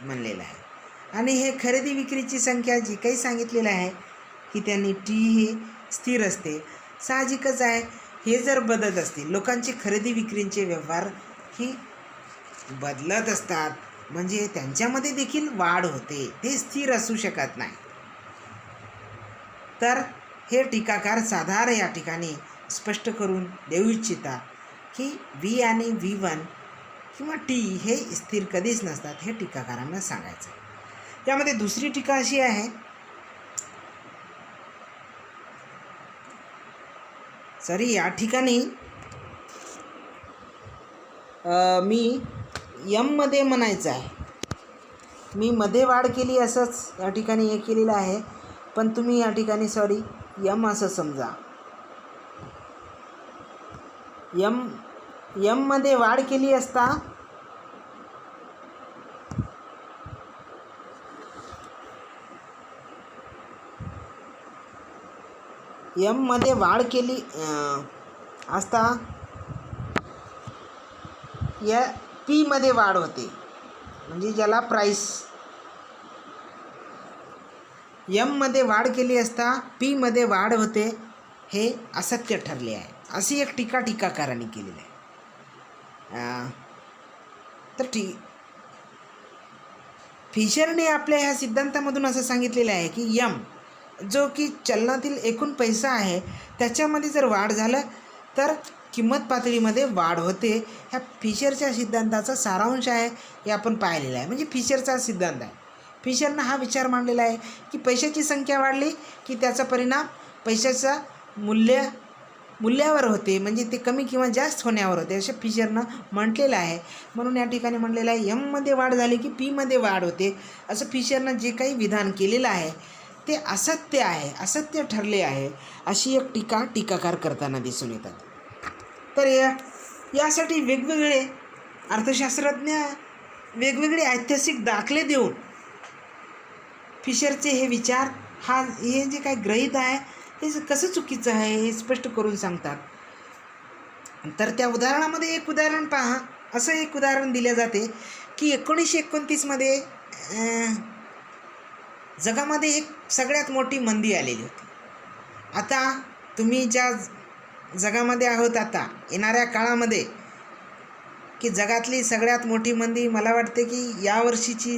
म्हणलेला आहे. आणि हे खरेदी विक्रीची संख्या जी काही सांगितलेलं आहे की त्यांनी T हे स्थिर असते, साहजिकच आहे. हे जर बदलत असतील, लोकांचे खरेदी विक्रीचे व्यवहार ही बदलत असतात, म्हणजे त्यांच्यामध्ये देखील वाढ होते, ते स्थिर असू शकत नाही. तर हे टीकाकार साधारण या ठिकाणी स्पष्ट करून देऊ इच्छितात की V आणि V1 किंवा T हे स्थिर कधीच नसतात, हे टीकाकारांना सांगायचं. यामध्ये दुसरी टीका अशी आहे, या ठिकाणी मी यममध्ये म्हणायचं आहे, मी मध्ये वाढ केली असंच या ठिकाणी हे केलेलं आहे, पण तुम्ही या ठिकाणी यम असं समजा. यममध्ये वाढ केली असता यममध्ये वाढ केली असता या Pमध्ये वाढ होते, म्हणजे ज्याला प्राईस. यममध्ये वाढ केली असता Pमध्ये वाढ होते, हे असत्य ठरले आहे, अशी एक टीकाकारांनी केलेली आहे. तर फिशरने आपल्या ह्या सिद्धांतामधून असं सांगितलेलं आहे की यम जो की चलनातील एकूण पैसा आहे त्याच्यामध्ये जर वाढ झालं तर किंमत पातळीमध्ये वाढ होते. ह्या फिशरच्या सिद्धांताचा सारांश आहे, हे आपण पाहिलेलं आहे. म्हणजे फिशरचा सिद्धांत आहे. फिशरनं हा विचार मांडलेला आहे की पैशाची संख्या वाढली की त्याचा परिणाम पैशाचा मूल्यावर होते, म्हणजे ते कमी किंवा जास्त होण्यावर होते, असं फिशरनं म्हटलेलं आहे. म्हणून या ठिकाणी म्हटलेलं आहे यममध्ये वाढ झाली की Pमध्ये वाढ होते. असं फिशरनं जे काही विधान केलेलं आहे ते असत्य आहे, असत्य ठरले आहे, अशी एक टीकाकार करताना दिसून येतात. तर यासाठी वेगवेगळे अर्थशास्त्रज्ञ वेगवेगळे ऐतिहासिक दाखले देऊन फिशरचे हे विचार हे जे काही गृहीत आहे हे कसं चुकीचं आहे हे स्पष्ट करून सांगतात. तर त्या उदाहरणामध्ये एक उदाहरण पहा. असं एक उदाहरण दिले जाते की 1929मध्ये जगामध्ये एक सगळ्यात मोठी मंदी आलेली होती. आता तुम्ही ज्या जगामध्ये आहोत आता येणाऱ्या काळामध्ये की जगातली सगळ्यात मोठी मंदी मला वाटते की यावर्षीची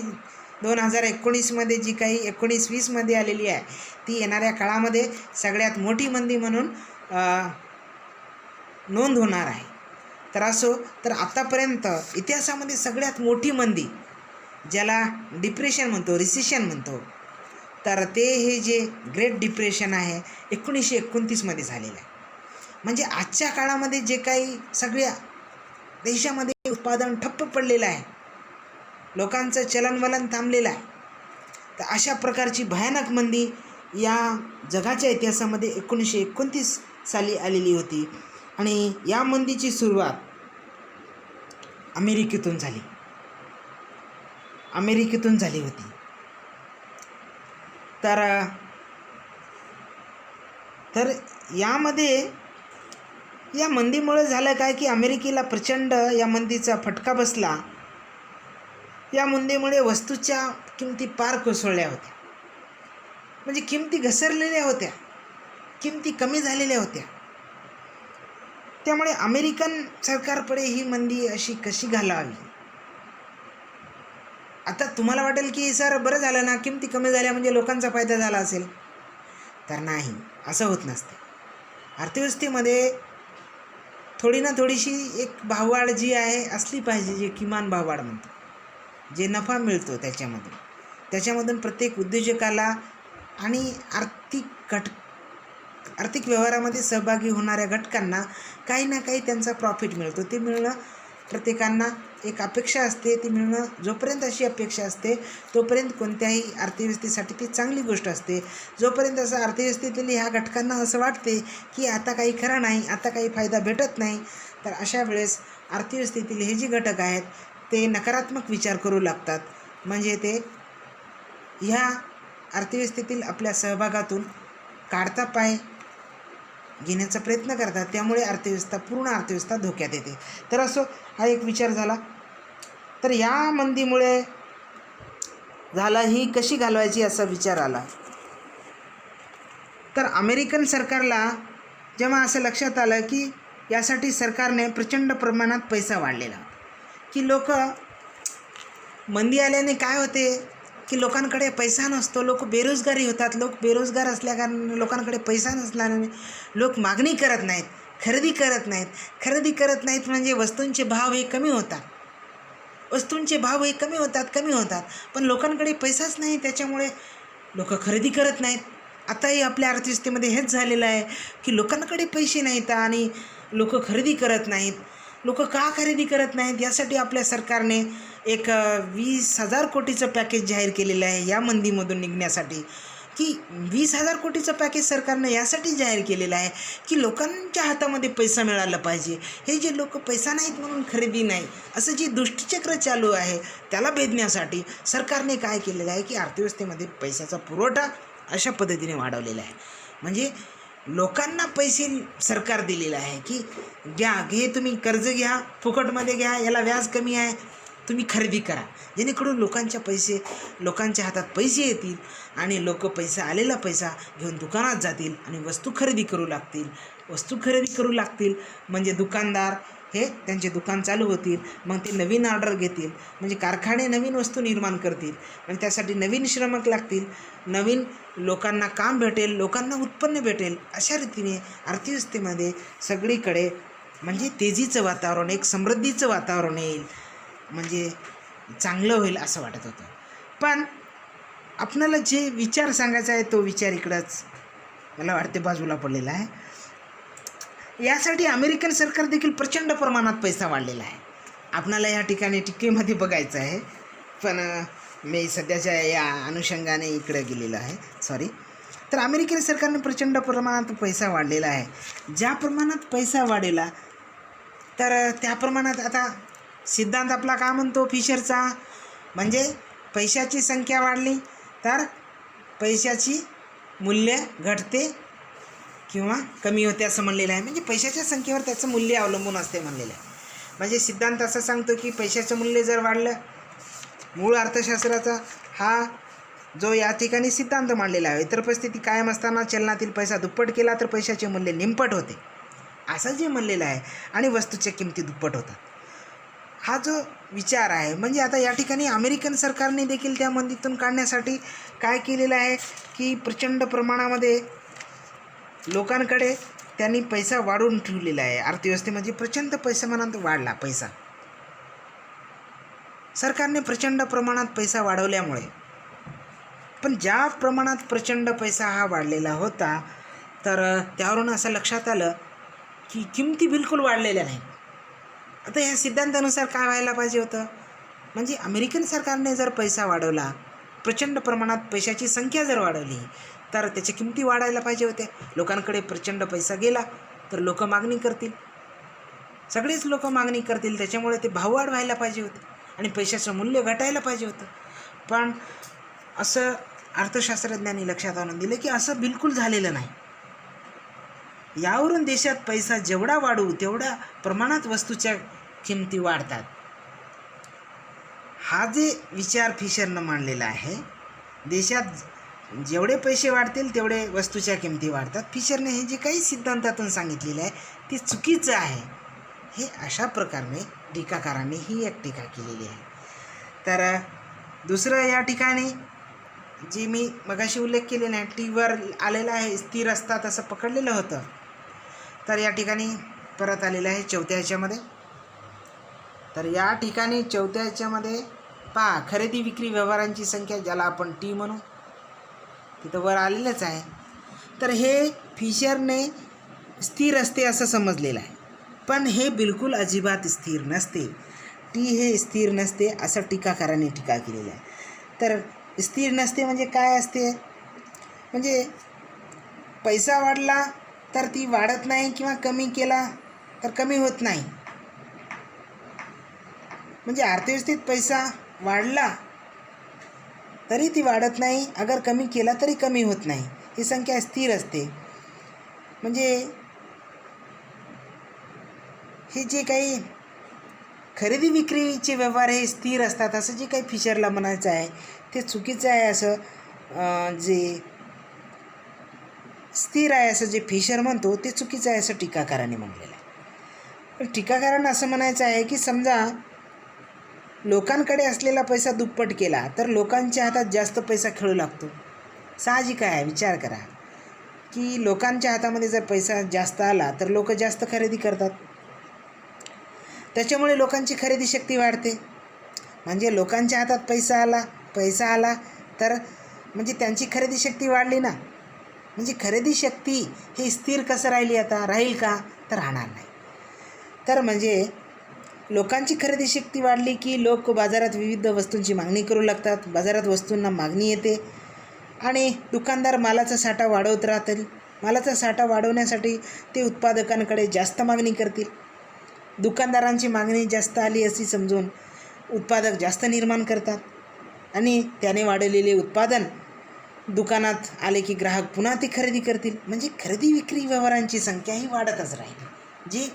2019मध्ये जी काही 19-20मध्ये आलेली आहे ती येणाऱ्या काळामध्ये सगळ्यात मोठी मंदी म्हणून नोंद होणार आहे. तर असो, तर आतापर्यंत इतिहासामध्ये सगळ्यात मोठी मंदी ज्याला डिप्रेशन म्हणतो, रिसेशन म्हणतो, तर ते हे जे ग्रेट डिप्रेशन आहे 1929मध्ये झालेलं आहे. म्हणजे आजच्या काळामध्ये जे काही सगळ्या देशामध्ये उत्पादन ठप्प पडलेलं आहे, लोकांचं चलनवलन थांबलेलं आहे, तर अशा प्रकारची भयानक मंदी या जगाच्या इतिहासामध्ये 1929 साली आलेली होती. आणि या मंदीची सुरुवात अमेरिकेतून झाली होती. तर यामध्ये या मंदीमुळे झालं काय की अमेरिकेला प्रचंड या मंदीचा फटका बसला. या मंदीमुळे वस्तूच्या किमती पार कोसळल्या होत्या, म्हणजे किमती घसरलेल्या होत्या, किमती कमी झालेल्या होत्या. त्यामुळे अमेरिकन सरकारकडे ही मंदी अशी कशी घालावी. आता तुम्हाला वाटेल की सर बरं झालं ना, किमती कमी झाल्या म्हणजे लोकांचा फायदा झाला असेल. तर नाही, असं होत नसते. अर्थव्यवस्थेमध्ये थोडी ना थोडीशी एक भाववाढ जी आहे असली पाहिजे, जे किमान भाववाढ म्हणतो, जे नफा मिळतो त्याच्यामधून प्रत्येक उद्योजकाला आणि आर्थिक व्यवहारामध्ये सहभागी होणाऱ्या घटकांना काही ना काही त्यांचा प्रॉफिट मिळतो. ते मिळणं प्रत्येकांना एक अपेक्षा असते. ती मिळणं जोपर्यंत अशी अपेक्षा असते तोपर्यंत कोणत्याही अर्थव्यवस्थेसाठी ती चांगली गोष्ट असते. जोपर्यंत असं अर्थव्यवस्थेतील ह्या घटकांना असं वाटते की आता काही खरं नाही, आता काही फायदा भेटत नाही, तर अशा वेळेस अर्थव्यवस्थेतील हे जे घटक आहेत ते नकारात्मक विचार करू लागतात. म्हणजे ते ह्या अर्थव्यवस्थेतील आपल्या सहभागातून काढता पाय घेण्याचा प्रयत्न करतात. त्यामुळे पूर्ण अर्थव्यवस्था धोक्यात येते. तर असो, हा एक विचार झाला. तर या मंदीमुळे झाला ही कशी घालवायची असा विचार आला. तर अमेरिकन सरकारला जेव्हा असं लक्षात आलं की यासाठी सरकारने प्रचंड प्रमाणात पैसा वाढलेला, की मंदी आल्याने काय होते की लोकांकडे पैसा नसतो, लोक बेरोजगारी होतात. लोक बेरोजगार असल्याकारणाने लोकांकडे पैसा नसल्याने लोक मागणी करत नाहीत, खरेदी करत नाहीत म्हणजे वस्तूंचे भाव हे कमी होतात, कमी होतात. पण लोकांकडे पैसाच नाही, त्याच्यामुळे लोक खरेदी करत नाहीत. आताही आपल्या अर्थव्यवस्थेमध्ये हेच झालेलं आहे की लोकांकडे पैसे नाहीत आणि लोक खरेदी करत नाहीत. लोक का खरेदी करत नाहीत यासाठी आपल्या सरकारने एक 20,000 कोटीचं पॅकेज जाहीर केलेलं आहे या मंदीमधून निघण्यासाठी. की 20,000 कोटीचं पॅकेज सरकारनं यासाठी जाहीर केलेलं आहे की लोकांच्या हातामध्ये पैसा मिळाला पाहिजे. हे जे लोक पैसा नाहीत म्हणून खरेदी नाही असं जे दुष्टचक्र चालू आहे त्याला भेदण्यासाठी सरकारने काय केलेलं आहे की अर्थव्यवस्थेमध्ये पैशाचा पुरवठा अशा पद्धतीने वाढवलेला आहे. म्हणजे लोकांना पैसे सरकार दिलेलं आहे की घे तुम्ही कर्ज घ्या, फुकटमध्ये घ्या, याला व्याज कमी आहे, तुम्ही खरेदी करा, जेणेकरून लोकांच्या हातात पैसे येतील आणि लोक आलेला पैसा घेऊन दुकानात जातील आणि वस्तू खरेदी करू लागतील. म्हणजे दुकानदार हे त्यांचे दुकान चालू होतील, मग ते नवीन ऑर्डर घेतील, म्हणजे कारखाने नवीन वस्तू निर्माण करतील आणि त्यासाठी नवीन श्रमिक लागतील, नवीन लोकांना काम भेटेल, लोकांना उत्पन्न भेटेल. अशा रीतीने अर्थव्यवस्थेमध्ये सगळीकडे म्हणजे तेजीचं वातावरण, एक समृद्धीचं वातावरण येईल, म्हणजे चांगलं होईल असं वाटत होतं. पण आपणाला जे विचार सांगायचा आहे तो विचार इकडंच मला वाटते बाजूला पडलेला आहे. यासाठी अमेरिकन सरकार देखील प्रचंड प्रमाणात पैसा वाढलेला आहे. आपणाला या ठिकाणी टिकेमध्ये बघायचं आहे, पण मी सध्याच्या या अनुषंगाने इकडे गेलेलं आहे, तर अमेरिकन सरकारने प्रचंड प्रमाणात पैसा वाढलेला आहे. ज्या प्रमाणात पैसा वाढेला तर त्या प्रमाणात आता सिद्धांत आपला काय म्हणतो फिशरचा, म्हणजे पैशाची संख्या वाढली तर पैशाची मूल्य घटते किंवा कमी होते असं म्हणलेलं आहे. म्हणजे पैशाच्या संख्येवर त्याचं मूल्य अवलंबून असते म्हणलेलं आहे. म्हणजे सिद्धांत असं सांगतो की पैशाचं मूल्य जर वाढलं, मूळ अर्थशास्त्राचा हा जो या ठिकाणी सिद्धांत मांडलेला आहे, इतर परिस्थिती कायम असताना चलनातील पैसा दुप्पट केला तर पैशाचे मूल्य निमपट होते असं जे म्हणलेलं आहे आणि वस्तूच्या किमती दुप्पट होतात. हा जो विचार आहे, म्हणजे आता या ठिकाणी अमेरिकन सरकारने देखील त्या मंदीतून काढण्यासाठी काय केलेलं आहे की प्रचंड प्रमाणामध्ये लोकांकडे त्यांनी पैसा वाढवून ठेवलेला आहे. अर्थव्यवस्थेमध्ये प्रचंड पैशामानात वाढला पैसा. सरकारने प्रचंड प्रमाणात पैसा वाढवल्यामुळे, पण ज्या प्रमाणात प्रचंड पैसा हा वाढलेला होता तर त्यावरून असं लक्षात आलं की किमती बिलकुल वाढलेल्या नाहीत. आता ह्या सिद्धांतानुसार काय व्हायला पाहिजे होतं, म्हणजे अमेरिकन सरकारने जर पैसा वाढवला, प्रचंड प्रमाणात पैशाची संख्या जर वाढवली तर त्याच्या किमती वाढायला पाहिजे होत्या. लोकांकडे प्रचंड पैसा गेला तर लोक मागणी करतील, सगळेच लोक मागणी करतील, त्याच्यामुळे ते भाववाढ व्हायला पाहिजे होते आणि पैशाचं मूल्य घटायला पाहिजे होतं. पण असं अर्थशास्त्रज्ञांनी लक्षात आणून दिलं की असं बिलकुल झालेलं नाही. यावरून देशात पैसा जेवढा वाढू तेवढ्या प्रमाणात वस्तूच्या किमती वाढतात. हा जे विचार फिशरनं मांडलेला आहे, देशात जेवढे पैसे वाढतील तेवढे वस्तूच्या किमती वाढतात, फिशरने हे जे काही सिद्धांतातून सांगितलेलं आहे ते चुकीचं आहे, हे अशा प्रकारे टीकाकारांनी ही एक टीका केलेली आहे. तर दुसरं या ठिकाणी जे मी मगाशी उल्लेख केले नाही, टीवर आलेलं आहे स्थिर असतात असं पकडलेलं होतं, तर या ठिकाणी परत आलेलं आहे चौथ्या ह्याच्यामध्ये. तर या ठिकाणी चौथ्या ह्याच्यामध्ये पहा, खरेदी विक्री व्यवहारांची संख्या ज्याला आपण टी म्हणू, तिथं वर आलेलंच आहे. तर हे फिशरने स्थिर असते असं समजलेलं आहे, पण हे बिलकुल अजिबात स्थिर नसते. टी हे स्थिर नसते असं टीकाकारांनी टीका केलेलं आहे. तर स्थिर नसते म्हणजे काय असते, म्हणजे पैसा वाढला तर ती वाढत नाही किंवा कमी केला तर कमी होत नाही. म्हणजे अर्थव्यवस्थेत पैसा वाढला तरी ती वाढत नाही, अगर कमी केला तरी कमी होत नाही, ही संख्या स्थिर असते. म्हणजे हे जे काही खरेदी विक्रीचे व्यवहार हे स्थिर असतात असं जे काही फिशरला म्हणायचं आहे ते चुकीचं आहे. असं जे स्थिर आहे असं जे फिशर म्हणतो ते चुकीचं आहे असं टीकाकारांनी म्हटलेलं आहे. टीकाकारांना असं म्हणायचं आहे की समजा लोकांकडे असलेला पैसा दुप्पट केला तर लोकांच्या हातात जास्त पैसा खेळू लागतो. साहजिक आहे, विचार करा की लोकांच्या हातामध्ये जर पैसा जास्त आला तर लोक जास्त खरेदी करतात, त्याच्यामुळे लोकांची खरेदी शक्ती वाढते. म्हणजे लोकांच्या हातात पैसा आला तर म्हणजे त्यांची खरेदी शक्ती वाढली ना. म्हणजे खरेदी शक्ती ही स्थिर कसं राहिली, आता राहील का, तर राहणार नाही. तर म्हणजे लोकांची खरेदी शक्ती वाढली की लोक बाजारात विविध वस्तूंची मागणी करू लागतात, बाजारात वस्तूंना मागणी येते आणि दुकानदार मालाचा साठा वाढवत राहतील. मालाचा साठा वाढवण्यासाठी ते उत्पादकांकडे जास्त मागणी करतील. दुकानदारांची मागणी जास्त आली अशी समजून उत्पादक जास्त निर्माण करतात आणि त्याने वाढवलेले उत्पादन दुकानात आले की ग्राहक पुन्हा ते खरेदी करतील. म्हणजे खरेदी विक्री व्यवहारांची संख्या ही वाढतच राहील. जे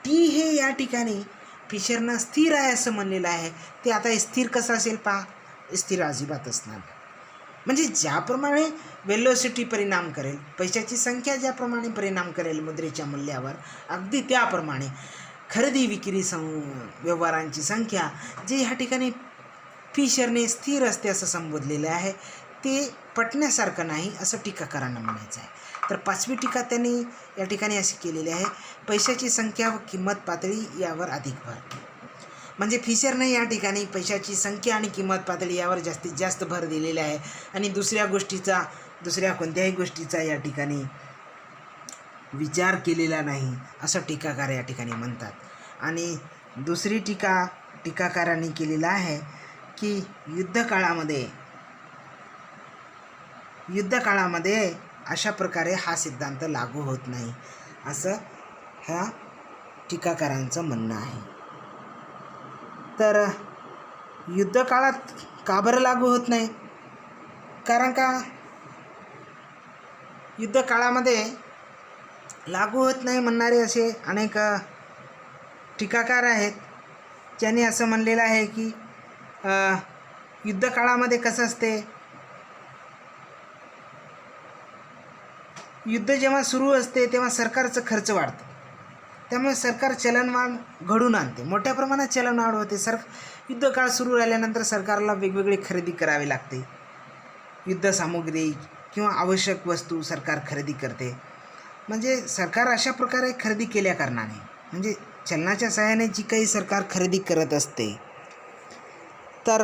टी हे या ठिकाणी फिशरनं स्थिर आहे असं म्हणलेलं आहे ते आता स्थिर कसं असेल पहा, स्थिर अजिबात असणार. म्हणजे ज्याप्रमाणे वेलोसिटी परिणाम करेल, पैशाची संख्या ज्याप्रमाणे परिणाम करेल मुद्रेच्या मूल्यावर, अगदी त्याप्रमाणे खरेदी विक्री व्यवहारांची संख्या जे ह्या ठिकाणी फिशरने स्थिर असते असं संबोधलेलं आहे ते पटण्यासारखं नाही असं टीकाकारांना म्हणायचं आहे. तर पाचवी टीका त्यांनी या ठिकाणी अशी केलेली आहे, पैशाची संख्या व किंमत पातळी यावर अधिक भर. म्हणजे फिशरने या ठिकाणी पैशाची संख्या आणि किंमत पातळी यावर जास्तीत जास्त भर दिलेला आहे आणि दुसऱ्या कोणत्याही गोष्टीचा या ठिकाणी विचार केलेला नाही असं टीकाकार या ठिकाणी म्हणतात. आणि दुसरी टीकाकारांनी केलेला आहे की युद्धकाळामध्ये अशा प्रकारे हा सिद्धांत लागू होत नाही असं ह्या टीकाकारांचं म्हणणं आहे. तर युद्धकाळात का बरं लागू होत नाही? कारण का युद्धकाळामध्ये लागू होत नाही म्हणणारे असे अनेक टीकाकार आहेत, ज्यांनी असं म्हणलेलं आहे की युद्धकाळामध्ये कसं असते, युद्ध जेव्हा सुरू असते तेव्हा सरकारचं खर्च वाढतं, त्यामुळे सरकार चलनवाढ घडून आणते, मोठ्या प्रमाणात चलनवाढ होते. युद्धकाळ सुरू राहिल्यानंतर सरकारला वेगवेगळी खरेदी करावी लागते. युद्धसामुग्री किंवा आवश्यक वस्तू सरकार खरेदी करते. म्हणजे सरकार अशा प्रकारे खरेदी केल्या कारणाने, म्हणजे चलनाच्या सहाय्याने जी काही सरकार खरेदी करत असते, तर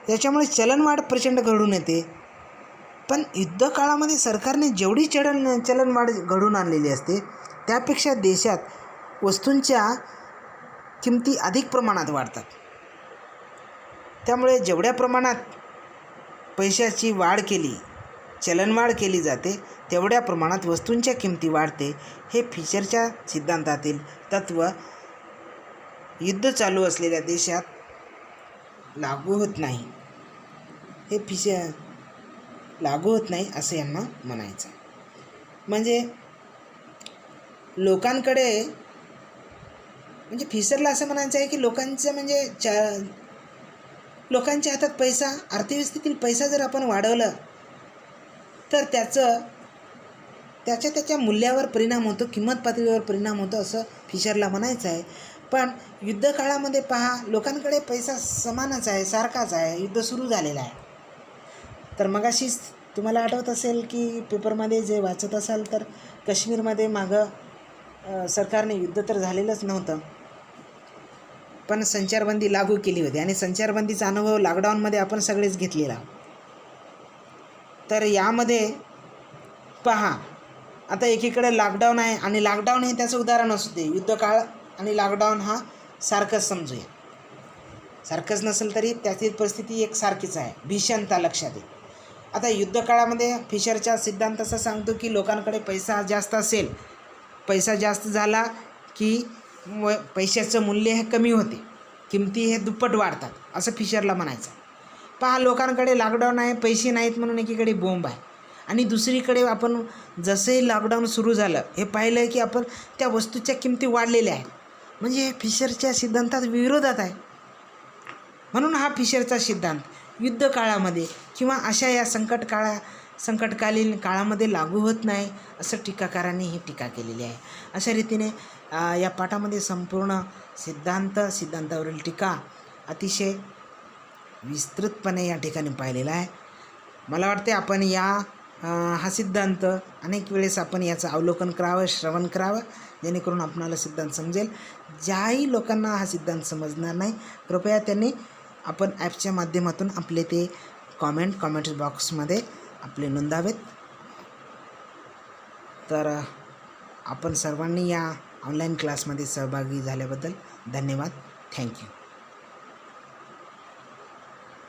याच्यामुळे चलनवाढ प्रचंड घडून येते. पण युद्धकाळामध्ये सरकारने जेवढी चलनवाढ घडून आणलेली असते त्यापेक्षा देशात वस्तूंच्या किमती अधिक प्रमाणात वाढतात. त्यामुळे जेवढ्या प्रमाणात पैशाची वाढ केली, चलनवाढ केली जाते, तेवढ्या प्रमाणात वस्तूंच्या किमती वाढते. हे फिशरच्या सिद्धांतातील तत्त्व युद्ध चालू असलेल्या देशात लागू होत नाही. हे फिशर लागू होत नाही असं यांना म्हणायचं. म्हणजे लोकांकडे, म्हणजे फिशरला असं म्हणायचं आहे की लोकांचं म्हणजे लोकांच्या हातात पैसा, अर्थव्यवस्थेतील पैसा जर आपण वाढवलं तर त्याच्या मूल्यावर परिणाम होतो, किंमत पातळीवर परिणाम होतो असं फिशरला म्हणायचं आहे. पण युद्धकाळामध्ये पहा, लोकांकडे पैसा समानच आहे, सारखाच आहे, युद्ध सुरू झालेलं आहे. तर मगाशीच तुम्हाला आठवत असेल की पेपरमध्ये जे वाचत असाल तर काश्मीरमध्ये मागं सरकारने युद्ध तर झालेलंच नव्हतं, पण संचारबंदी लागू केली होती आणि संचारबंदीचा अनुभव लॉकडाऊनमध्ये आपण सगळेच घेतलेला. तर यामध्ये पहा, आता एकीकडे लॉकडाऊन आहे आणि लॉकडाऊन हे त्याचं उदाहरण असू दे. युद्धकाळ आणि लॉकडाऊन हा सारखंच समजूया, सारखंच नसेल तरी त्याची परिस्थिती एक सारखीच आहे, भीषणता लक्षात येईल. आता युद्धकाळामध्ये फिशरचा सिद्धांत असा सांगतो की लोकांकडे पैसा जास्त असेल, पैसा जास्त झाला की पैशाचं मूल्य हे कमी होते, किमती हे दुप्पट वाढतात असं फिशरला म्हणायचं. पहा, लोकांकडे लॉकडाऊन आहे, पैसे नाहीत म्हणून एकीकडे बोंब आहे, आणि दुसरीकडे आपण जसंही लॉकडाऊन सुरू झालं हे पाहिलं की आपण त्या वस्तूच्या किमती वाढलेल्या आहेत. म्हणजे हे फिशरच्या सिद्धांतात विरोधात आहे. म्हणून हा फिशरचा सिद्धांत युद्धकाळामध्ये किंवा अशा या संकटकालीन काळामध्ये लागू होत नाही असं टीकाकारांनी ही टीका केलेली आहे. अशा रीतीने या पाठामध्ये संपूर्ण सिद्धांतावरील टीका अतिशय विस्तृतपणे या ठिकाणी पाहिलेला आहे. मला वाटते आपण हा सिद्धांत अनेक वेळेस आपण याचं अवलोकन करावं, श्रवण करावं, जेणेकरून आपणाला सिद्धांत समजेल. ज्याही लोकांना हा सिद्धांत समजणार नाही, कृपया त्यांनी आपण ॲपच्या माध्यमातून आपले ते कॉमेंट्स बॉक्समध्ये आपले नोंदावेत. तर आपण सर्वांनी या ऑनलाईन क्लासमध्ये सहभागी झाल्याबद्दल धन्यवाद. थँक्यू.